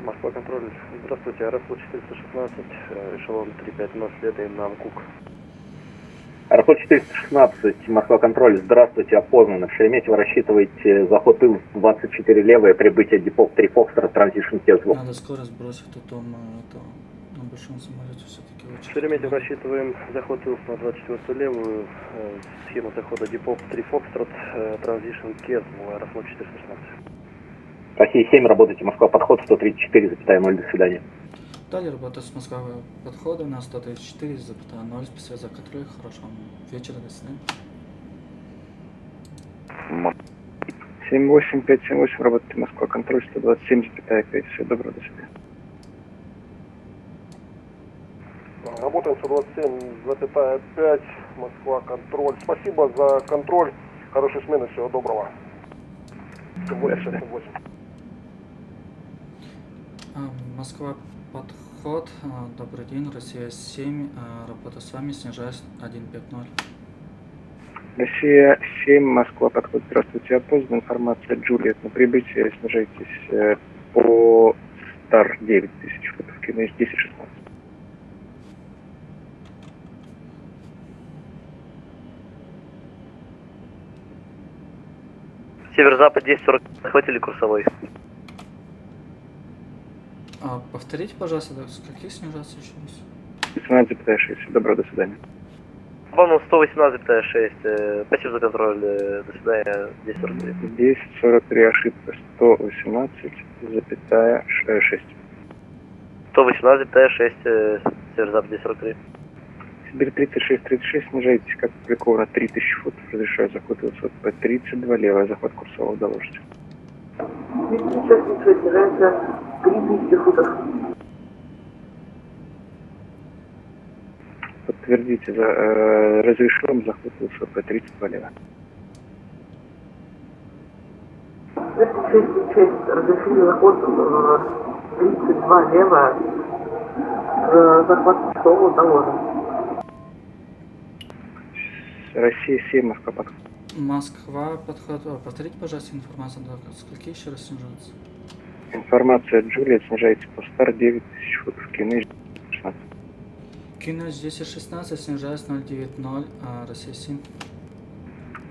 Москва контроль, здравствуйте, Аэрофлот 416, эшелон 350, следуем на Амкук. Аэрофлот 416, Москва контроль, здравствуйте, опознаны. В Шереметьево рассчитывайте заход Ил 24 левое, прибытие депо 3 Фокстера, транзишн Кезлу. Надо скорость бросить, а то мы на большом самолете все-таки очень... В Шереметьево рассчитываем заход Ил на 24 левую, схема захода депо 3 Фокстрот, транзишн Кезлу, Аэрофлот 416. Россия 7, работайте, Москва подход 134,0, до свидания. Далее работа с Москвы подхода на 134,0, спасибо за контроль, хорошего вечера, до свидания. 78578, работает Москва контроль 127,5, всего доброго, до свидания. Работаем 127,5, Москва контроль. Спасибо за контроль, хорошей смены, всего доброго. 868. Москва подход, добрый день, Россия 7, работа с вами, снижаюсь 150. Россия 7, Москва подход, здравствуйте, опознана, информация Джульет на прибытие, снижайтесь по Стар 9000 футов, Кинеш 10-16. Северо-запад 10-40, захватили курсовой. Повторите, пожалуйста, с каких снижаться еще раз? 18,6, добро, до свидания. Бонус 118,6, спасибо за контроль, до свидания, 10-43. 10-43, ошибка 118,6. 118,6, северо-запад 10-43. Сибирь 36-36, снижайтесь, как опубликовано, 3000 футов, разрешаю заход высот П-32, левая, захват курсового, доложите. 36, снижаемся 3000 футов. Подтвердите, разрешен заход высот П-32, левая. 36, разрешили заход 32 левая, захват курсового, доложен. Россия 7, Москва подход. Москва подход. Повторите, пожалуйста, информацию, да, скольки еще раз снижается? Информация Джулиет, снижается по Стар 9000 футов, Кинеш 16. Кинеш 10-16, снижаюсь 090, Россия 7.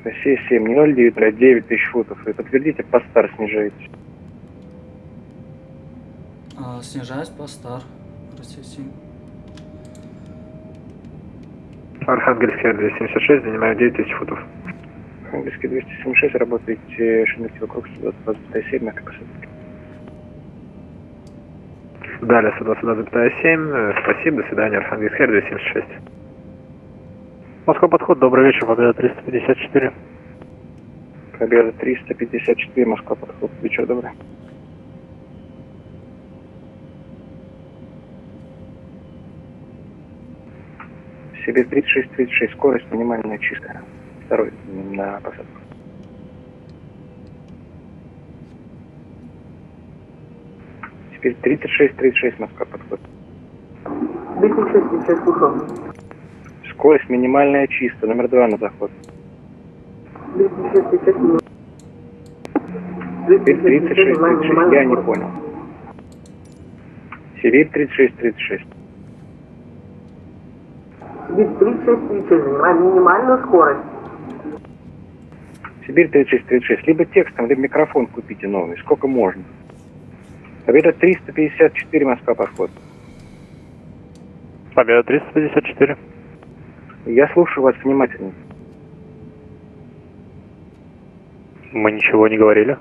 Россия 7, не 0,9, а 9000 футов. И подтвердите, по Стар снижаетесь. Снижаюсь по Стар, Россия 7. Архангельский 276, занимаю 9000 футов. Архангельский 276, работаете Шереметьево круг 122,7, на посадке. Далее 122,7, спасибо, до свидания, Архангельский 276. Москва подход, добрый вечер, Победа 354. Победа 354, Москва подход, вечер добрый. Сибирь 36-36, скорость минимальная чистая. Второй на посадку. Теперь 36-36, Москва подход. 36, слушал. Скорость минимальная чистая, номер 2 на заход. 36, Теперь 36-36, я не понял. Сибирь 36-36. Сибирь 36, занимаем минимальную скорость. Сибирь 36-36, либо текстом, либо микрофон купите новый, сколько можно. Победа 354, Москва подход. Победа 354. Я слушаю вас внимательно. Мы ничего не говорили.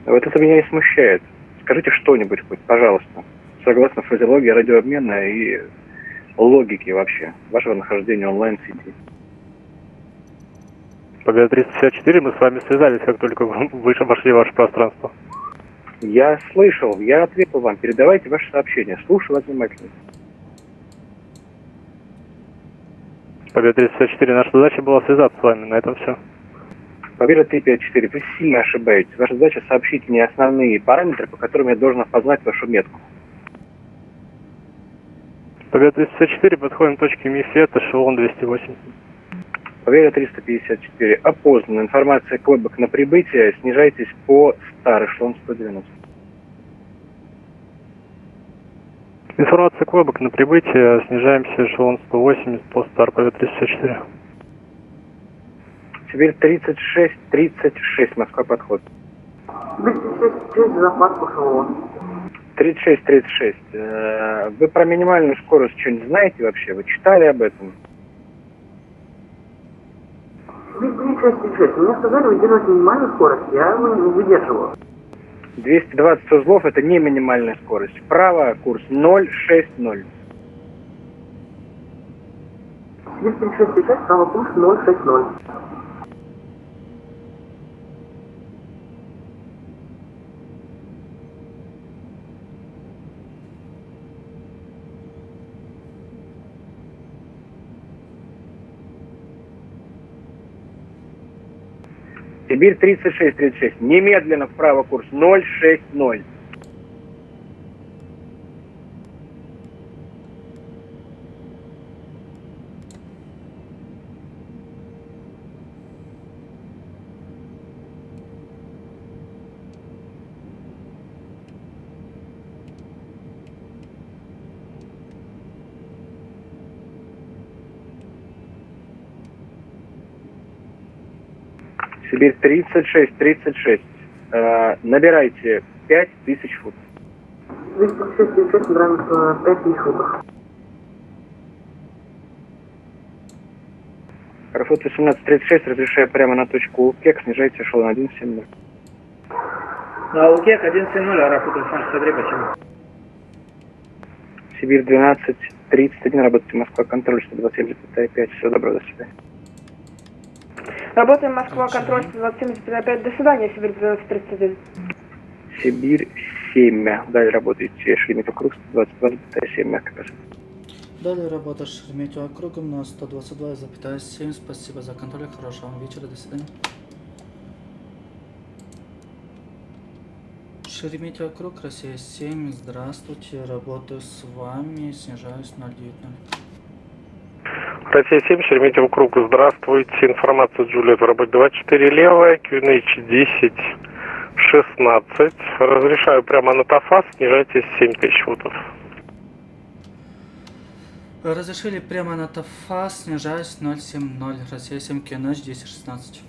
Вот это меня и смущает. Скажите что-нибудь хоть, пожалуйста. Согласно фразеологии радиообмена и логики вообще вашего нахождения онлайн в сети. Победа 354, мы с вами связались, как только вы вошли в ваше пространство. Я слышал, я ответил вам. Передавайте ваше сообщение. Слушаю вас внимательно. Победа 354, наша задача была связаться с вами, на этом все. Победа 354, вы сильно ошибаетесь. Ваша задача сообщить мне основные параметры, по которым я должен опознать вашу метку. Победа 354, подходим к точке МИФЕТ, эшелон 208. Победа 354, опознана. Информация квебек на прибытие, снижайтесь по старый эшелон 190. Информация квебек на прибытие, снижаемся эшелон 180 по стар, победа 354. Теперь 36, Москва, подход. 36, захват эшелон. 36. Вы про минимальную скорость что-нибудь знаете вообще? Вы читали об этом? 36. Мне сказали выдерживать минимальную скорость, я его не выдерживаю. 220 узлов это не минимальная скорость. Вправо курс 060. 236, право курс 060. Сибирь 36. Немедленно вправо курс 060. Сибирь 36. Набирайте 5000 футов. 236, набираем 5000 футов. Аэрофлот 1836, разрешаю прямо на точку УКЕК, снижайте эшелон 170. На УКЕК 170, Аэрофлот 1863, спасибо. Сибирь 1231, работайте Москва, контроль 127,5. Всего доброго, до свидания. Работаем Москва, контроль 127,5. До свидания, Сибирь 1231. Сибирь 7. Далее работаете Шереметьево круг 122,7, мягко кажется. Далее работа Шереметьево округом на 122,7. Спасибо за контроль. Хорошего вам вечера. До свидания. Шереметьево округ, Россия 7. Здравствуйте. Работаю с вами. Снижаюсь 0,9. Россия 7, Шереметьево круг, здравствуйте. Информация Джулиет в работе 24 левая, QNH 10, 16. Разрешаю прямо на ТАФАС, снижайтесь 7000 футов. Разрешили прямо на ТАФАС, снижаюсь 070. Россия 7, QNH 10, 16.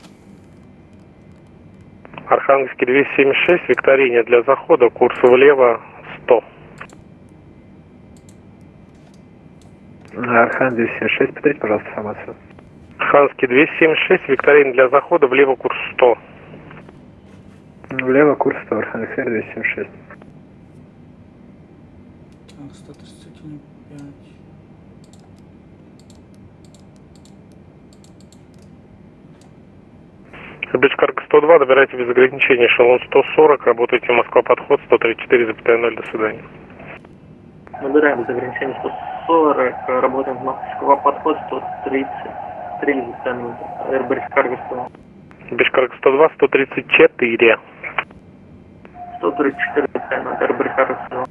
Архангельский 276, Викторине для захода, курс влево 100. Архан 276, повторите, пожалуйста, информацию. Архангельский 276, Викторине для захода, влево курс 100. Влево курс 100, Архангельский 276. Так, 131,5. Бишкарк 102, добирайте без ограничений, эшелон 140, работайте Москва, подход 134,0, до свидания. Набираем без ограничений 140, работаем в Москва, подход 133 минуты. Бишкарк 102. Бишкарк 102, 134. 134 минуты, Бишкарк 102.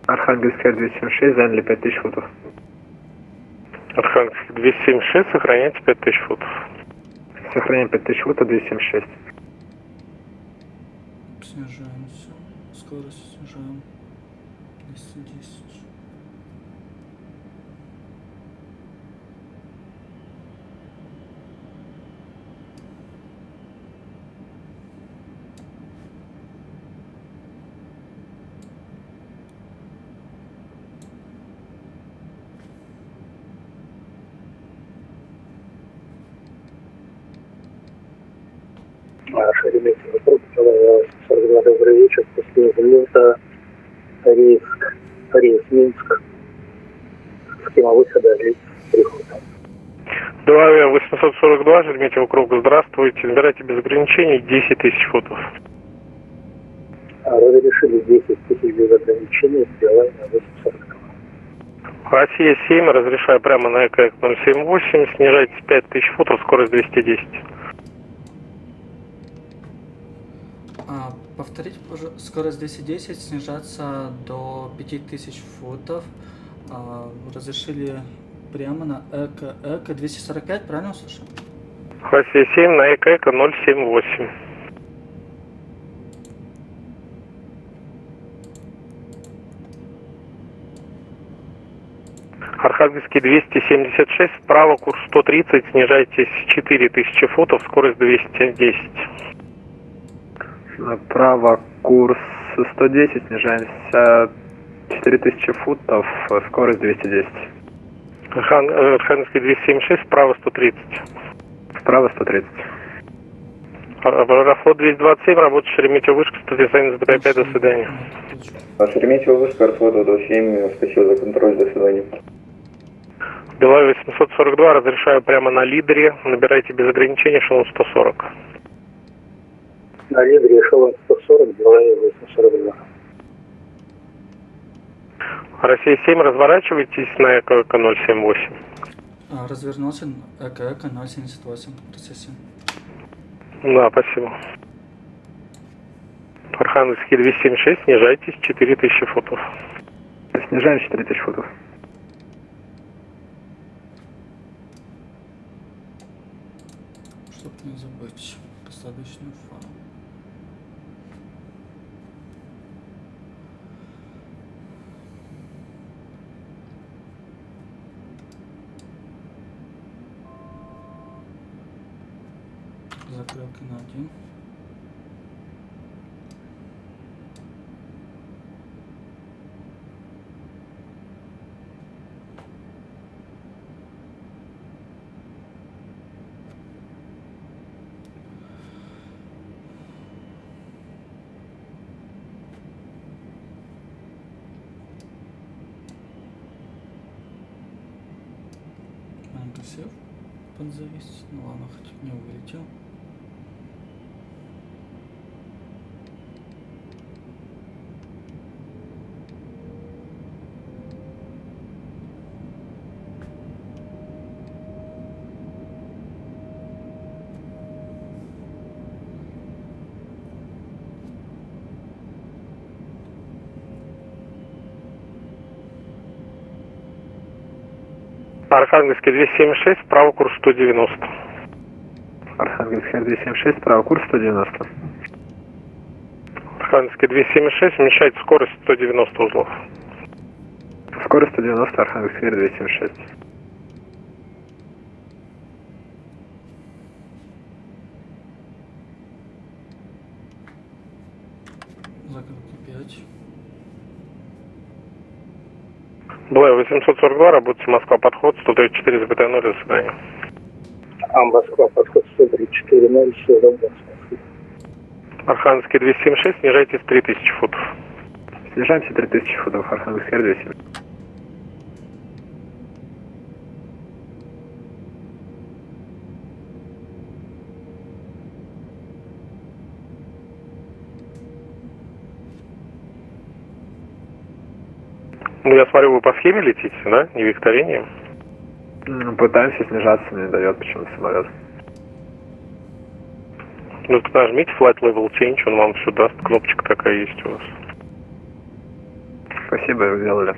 Архангельская 276, заняли 5000 футов. Архангельский 276, сохраняйте 5000 футов. Сохраняем 5000 футов, 276. Снижаемся. Скорость снижаем. 210. Шереметьево вокруг, Николая 42, добрый вечер. После взлета рейс Минск. Схема выхода, лиц прихода. 2 842, Шереметьево круг, здравствуйте. Набирайте без ограничений 10 тысяч футов. Разрешили 10 тысяч без ограничений, Билайн 842. Россия 7, разрешаю прямо на ЭК 078, снижайтесь 5000 футов, скорость 210. Повторите, пожалуйста, скорость 210, снижаться до 5000 футов. Разрешили прямо на ЭК 245, правильно услышал? Россия 7 на ЭК 078. Архангельский 276, вправо курс 130, снижайтесь 4000 футов, скорость 210. Направо курс 110, снижаемся 4000 футов, скорость 210. Архангельский 276, вправо 130. Вправо 130. Аэрофлот 227, работа Шереметьево вышка, 131,5, до свидания. Шереметьево вышка, Аэрофлот 227, спасибо за контроль, до свидания. Белави 842, разрешаю прямо на лидере, набирайте без ограничений, эшелон 140. На лидере эшелон 140, Билайн 842. Россия 7, разворачивайтесь на ЭК 078. Развернулся ЭК 078, Россия 7. Да, спасибо. Архангельский 276, снижайтесь 4000 футов. Снижаем 4000 футов. Чтобы не забыть посадочную фару. Закрылка на 1. Маленько сев подзавис. Ну ладно, хоть не вылетел. Архангельский 276, вправо курс 190. Архангельский 276, вправо курс 190. Архангельский 276, уменьшайте скорость 190 узлов. Скорость 190, Архангельский 276. Закрылка 5. Блэ 842, работайте Москва, подход 134,0, до свидания. Москва, подход 134,0, все равно. Архангельский 276, снижайтесь 3000 футов. Снижаемся 3000 футов, Архангельский 270. Ну, я смотрю, вы по схеме летите, да? Не викторине? Пытаемся снижаться, не дает почему-то самолет. Ну, так нажмите Flight Level Change, он вам все даст, кнопочка такая есть у вас. Спасибо, сделали.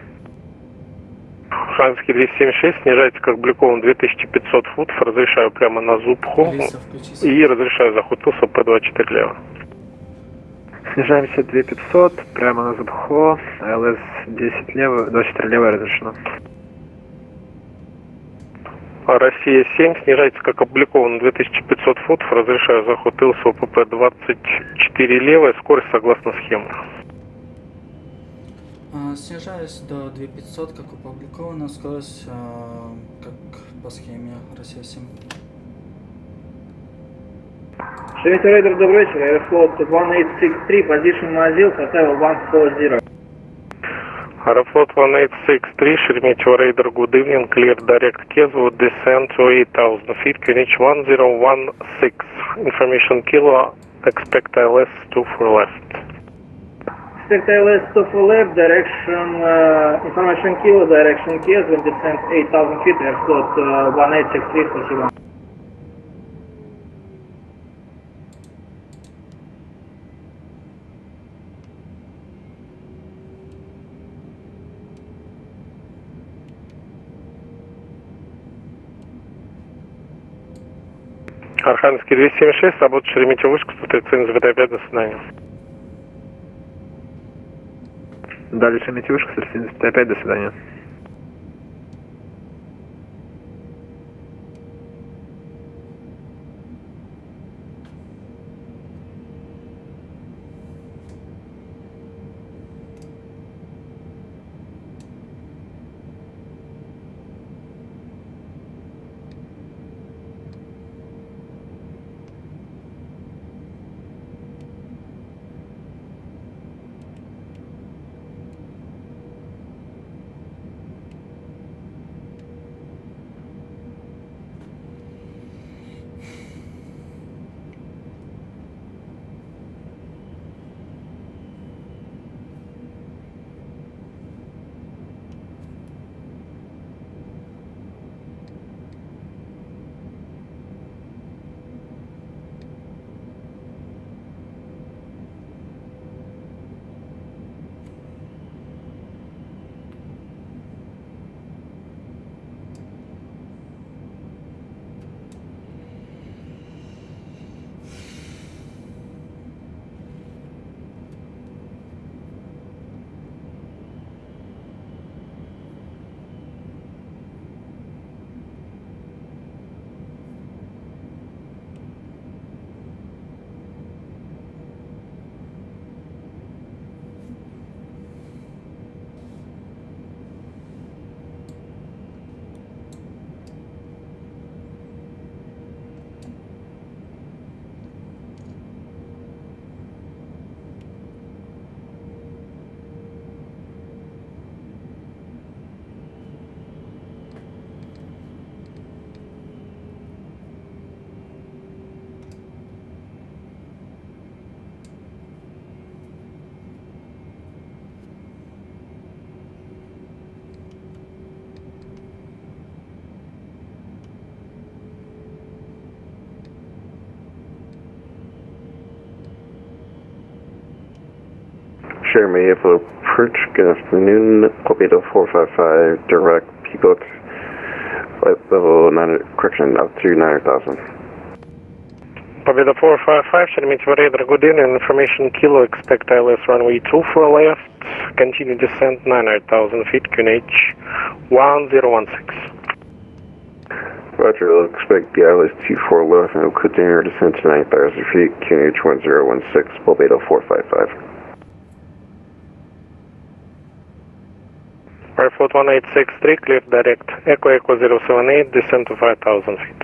Архангельский 276, снижайте как бликован 2500 футов, разрешаю прямо на Зубху и разрешаю заход ИЛСа П-24 лево. Снижаемся 2500, прямо на Зубхо, ЛС 10 лево, 24 лево разрешено. Россия 7, снижайте как обликован 2500 футов, разрешаю заход ИЛСа ПП-24 левая, скорость согласно схеме. Снижаюсь до 2500, как опубликовано, скорость как по схеме Россия 7. Шереметьево Рейдер, добрый вечер. Aeroflot 1863, position Mozil, hotel 140. Aeroflot 1863, Шереметьево Raider, good evening, clear direct Keswood, descent to 8000 feet, QNH 1016, information kilo, expect ILS 2 for left. Expect ILS 2 for left, direction, information kilo, direction Keswood, descent 8000 feet, Aeroflot 1863, спасибо. Архангельский 276, работа Шереметьево вышка, 137, ЗВТ-5, до свидания. Далее Шереметьево вышка, 135, до свидания. Шереметьево approach, good afternoon, Torpedo 455, direct P-book, flight level 9, correction, up to 900,000. Победа 455, Шереметьево Raider, good evening, information kilo, expect ILS runway 2 for left, continue descent 900,000 feet, QNH 1016. Roger, expect the ILS 24 left and will continue descent to 9,000 feet, QNH 1016, Torpedo 455. Airfloat 1863, clear direct, Echo 078, descent to 5,000 feet.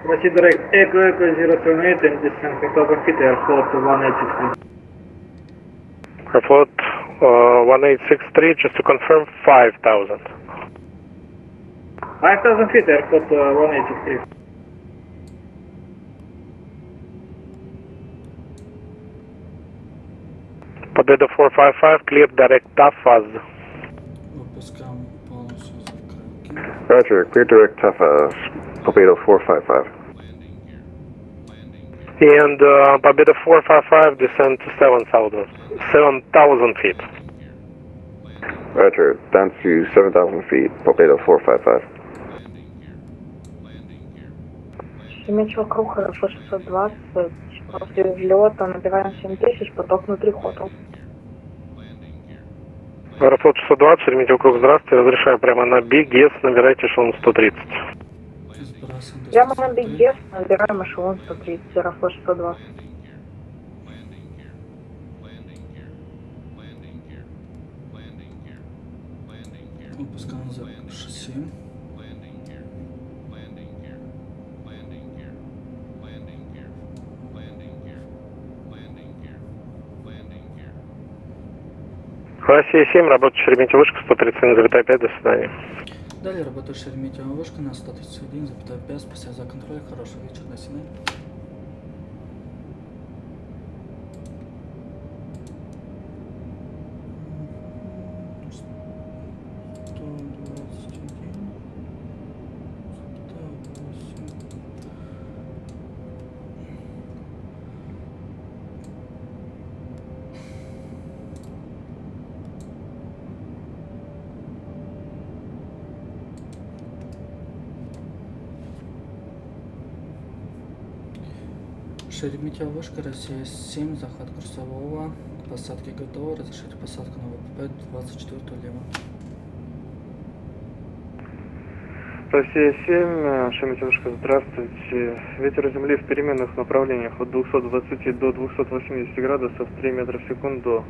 Proceed direct, Echo 078 and descent 5,000 feet, Airfloat 1863. Airfloat 1863, just to confirm, 5,000. 5,000 feet, Airfloat 1863. Победа 455, clear direct, TAFAZ. Выпускаем полностью закрылки. Roger, clear direct Tafaz, Torpedo 455. And Победа 455, descent to 7,000 feet. Roger, down to 7,000 feet, Torpedo 455. Шереметьево круг, Аэрофлот 620, после взлета набираем 7000, поток внутри хотел. Аэрофлот 620, Шереметьево круг, здравствуйте, разрешаю прямо на Big Yes, набирайте эшелон 130. Прямо на Big Yes набираем эшелон 130, Аэрофлот 620. Выпускаем за шоссе. Россия 7, работа Шереметьево вышка 131,5, до свидания. Далее работает Шереметьево вышка на 131,5. Спасибо за контроль. Хорошего вечера. До свидания. Шереметьево вышка, Россия 7, захват курсового, посадки готовы, разрешите посадку на ВПП 24 лево. Россия 7, Шереметьево вышка, здравствуйте. Ветер земли в переменных направлениях от 220 до 280 градусов, 3 метра в секунду.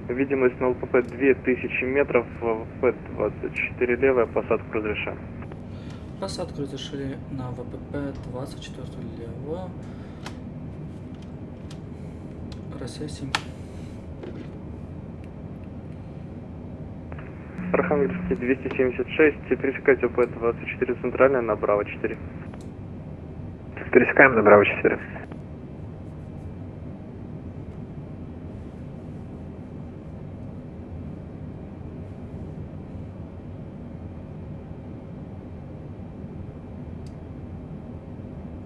Видимость на ВПП 2000 метров, ВПП 24 левая, посадку разрешаем. Посадку разрешили на ВПП 24 лево. Россия 7. Архангельский 276, пересекайте ВП 24 центральная на Браво 4. Пересекаем на Браво 4.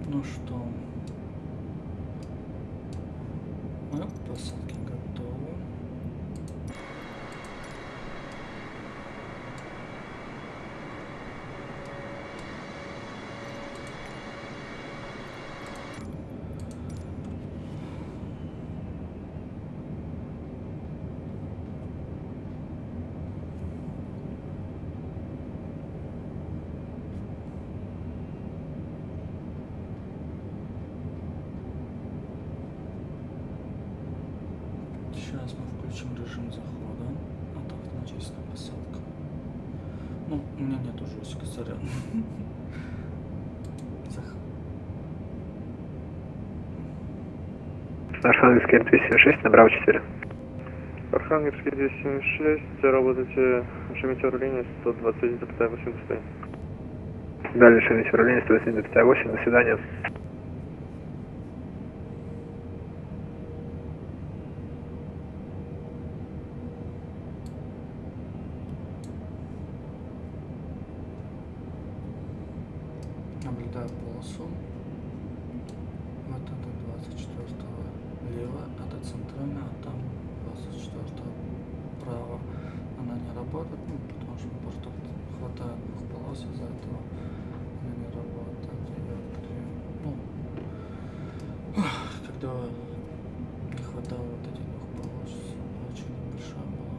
Ну что? Посадки готовы. Сейчас мы включим режим захода, автоматическая посадка. Ну, у меня нет уже сорян. Архангельский 276 на Браво 4. Архангельский 276, работайте Шереметьево линия 121,8. Далее Шереметьево линия 121,8, до свидания. Наблюдаю полосу. Вот это 24 лево, это центральная, а там 24 право. Она не работает, ну, потому что просто хватает двух полос, из-за этого она не работает. Когда не хватало вот этих двух полос, очень большая была.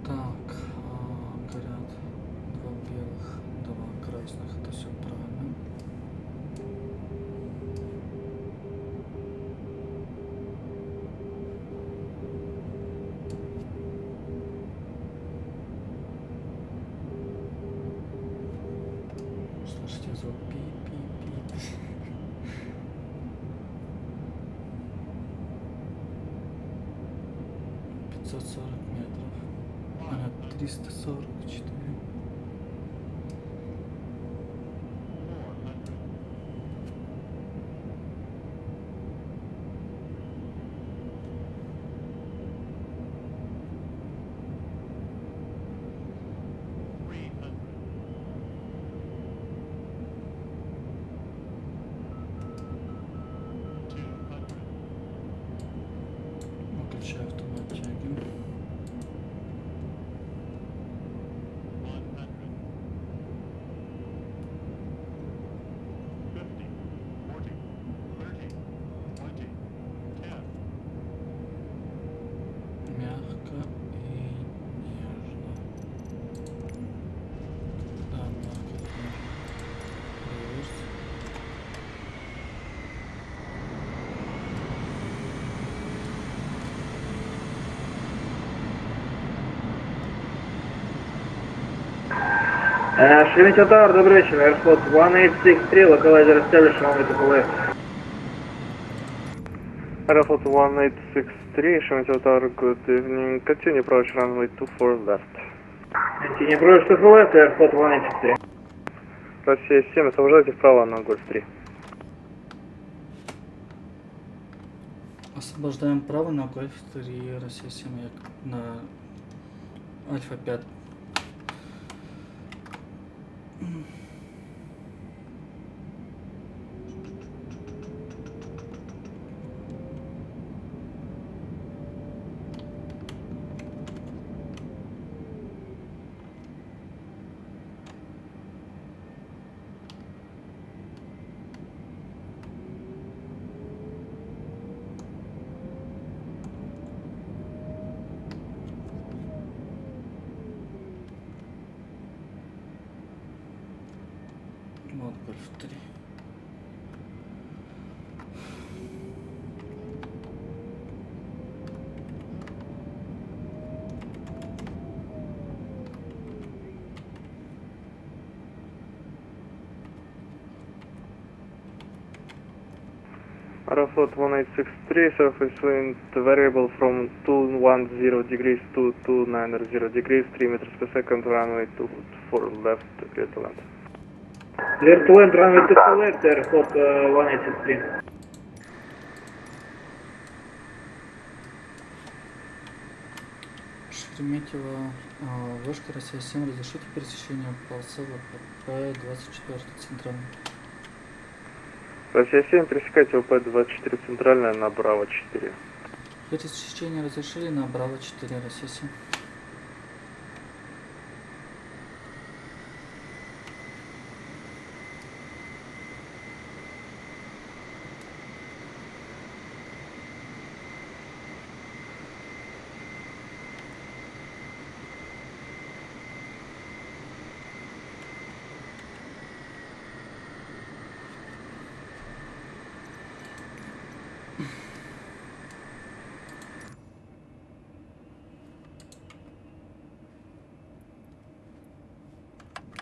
Так, горят два белых, два красных, это все правильно. Слышите звук пи-пи-пи. метров. А нет, 344. Выключаю автомат тяги. Шереметьево Tower, добрый вечер. Airflot 1863, localizer established runway to the left. Airflot 1863, Шереметьево Tower, good evening. Continue approach runway 24 left. Continue approach 24 left, Airflot 1863. Россия 7, освобождайте вправо на Гольф 3. Освобождаем право на Гольф 3, Россия 7, на Альфа 5. Вот Гольф 3. Aeroflot 1863, surface wind variable from 210 degrees to 290 degrees, 3 meters per second, runway 24 left, clear to land. Clear to land, runway 24 left, Aeroflot 1863. Шереметьево, вышка Россия 7, разрешите пересечение полосы ВПП-24 центральный. Россия 7, пересекайте ВП-24 центральная на Браво 4. Пересечение разрешили на Браво 4, Россия 7.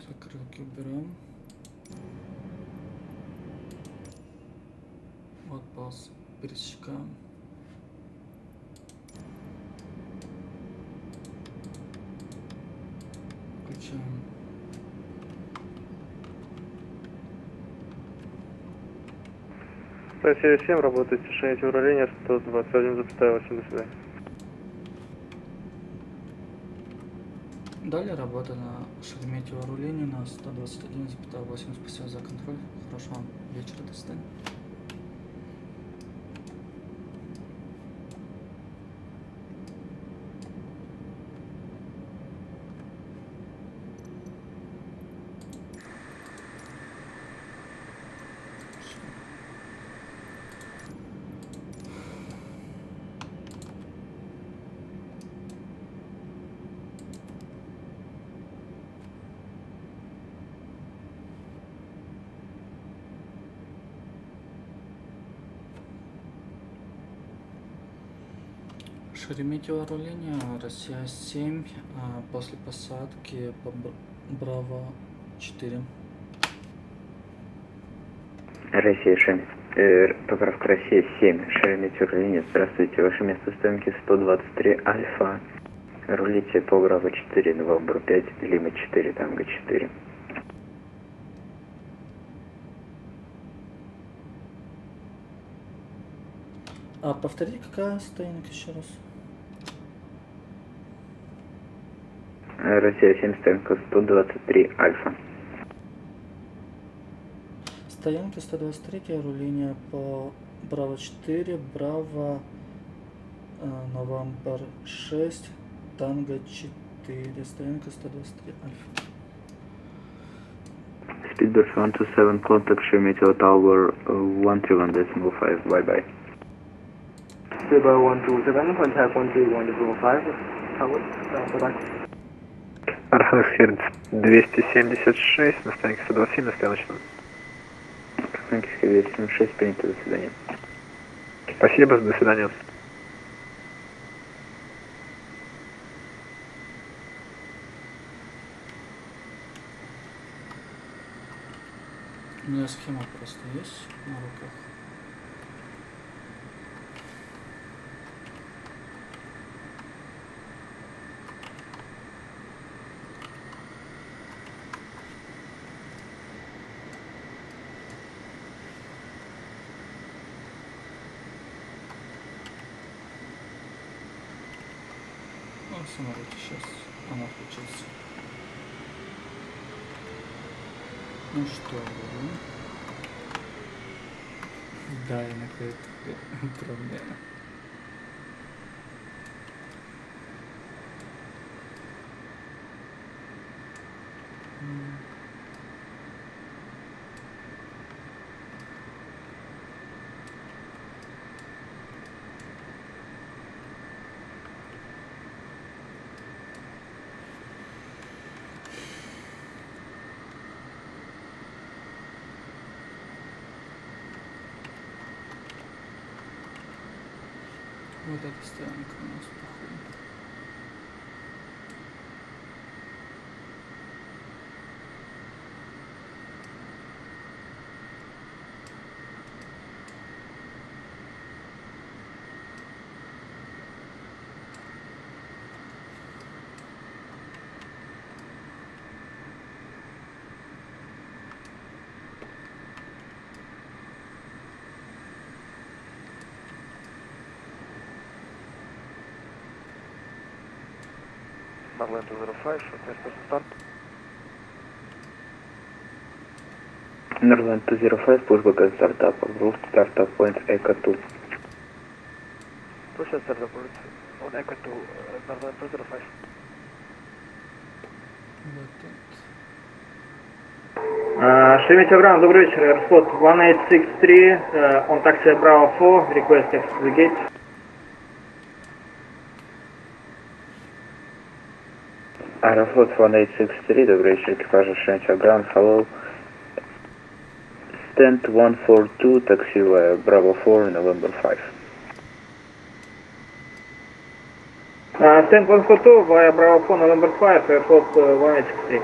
Закрылки убираем. Вот пас пересекаем. Включаем. Россия 7, работает в тишине управления 121,8, до свидания. Далее работа на Шереметьево рулении на 121,8. Спасибо за контроль. Хорошего вам вечера. До свидания. Шереметьево руление, Россия 7, после посадки по Браво 4. Россия 6. Поправка Россия 7. Шереметьево руление. Здравствуйте. Ваше место стоянки 123 Альфа. Рулите по Браво 4, 2 Бро 5, Лима 4, Танго 4. А повторите, какая стоянка еще раз? Россия 7, стоянка 123 Альфа. Стоянка 123, руление по Браво 4, Браво, Новембер 6, Танго 4, стоянка 123 Альфа. Speedbird 127, contact Шереметьево Tower 131.5, bye-bye. Speedbird 127, contact 131.5, Tower, bye-bye. Архангельск 276, на стоянке 127, на стояночном. Архангельск 276, принято, до свидания. Спасибо, до свидания. У меня схема просто есть на руках. Ну, смотрите, сейчас она включится. Ну что, да, и на какая-то проблема. Вот эта стоянка у нас походу. Atlanta 05, request for start. Northern 205, push back стартапа. Route startup point Echo 2. Push startup route on Echo 2, Northern 205. Шереметьево Гранд, добрый вечер, Airspot 1863, on taxi Bravo 4, request exit the gate. Аэрофлот 1863, добрый вечер, экипажа Шереметьево Гранд, hello. Stand 142, taxi via Bravo 4, November 5. Stand 142 via Bravo 4, November 5, Airspot 1863.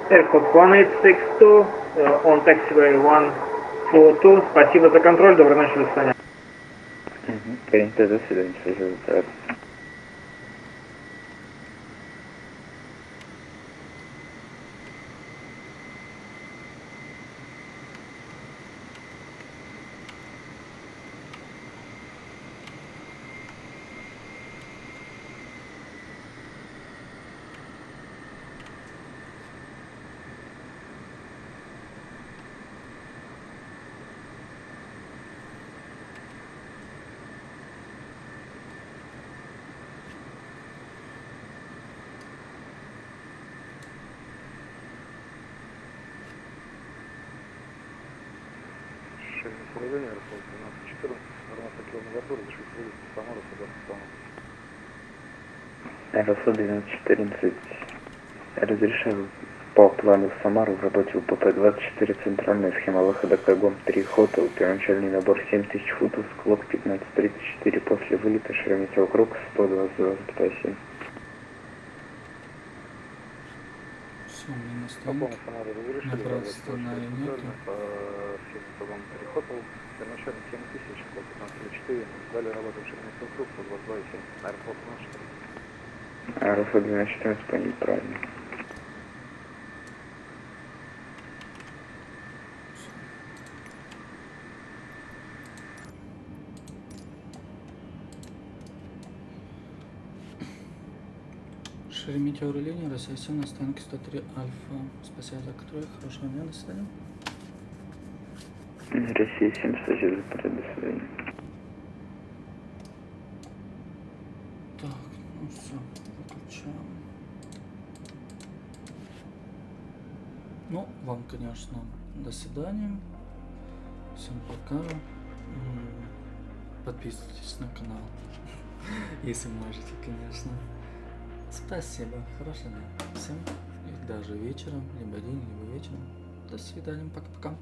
Airport 1862, on taxiway 142. Спасибо за контроль, доброй ночи, до свидания. Принято, до свидания, спасибо за трасс. Управление Аэрофлот 1214, информация километр, решить вылез Самара, согласно плану. Аэрофлот 1214, разрешаю По плану Самара в работе УПП-24 центральная схема выхода к Агом 3 Хотел, первоначальный набор 7000 футов, склок 1534 после вылета, шереметьево круг 122,7. Все, минус танк. Набрать сценарий нету. Схема 3 Хотел, первоначально 7000, склок 1534, далее работаем шереметьево круг 122,7. Аэрофлот 1214. Аэрофлот 1214 понять правильно. Шереметьево линия, Россия 7 на стоянке 103 Альфа. Спасибо за контроль, хорошего дня, до свидания. Россия 7, спасибо за контроль, до свидания. Так, ну все, выключаем. Ну, вам, конечно, до свидания. Всем пока. Подписывайтесь на канал, если можете, конечно. Спасибо, хорошего дня всем, и даже вечером, либо день, либо вечером. До свидания, пока-пока.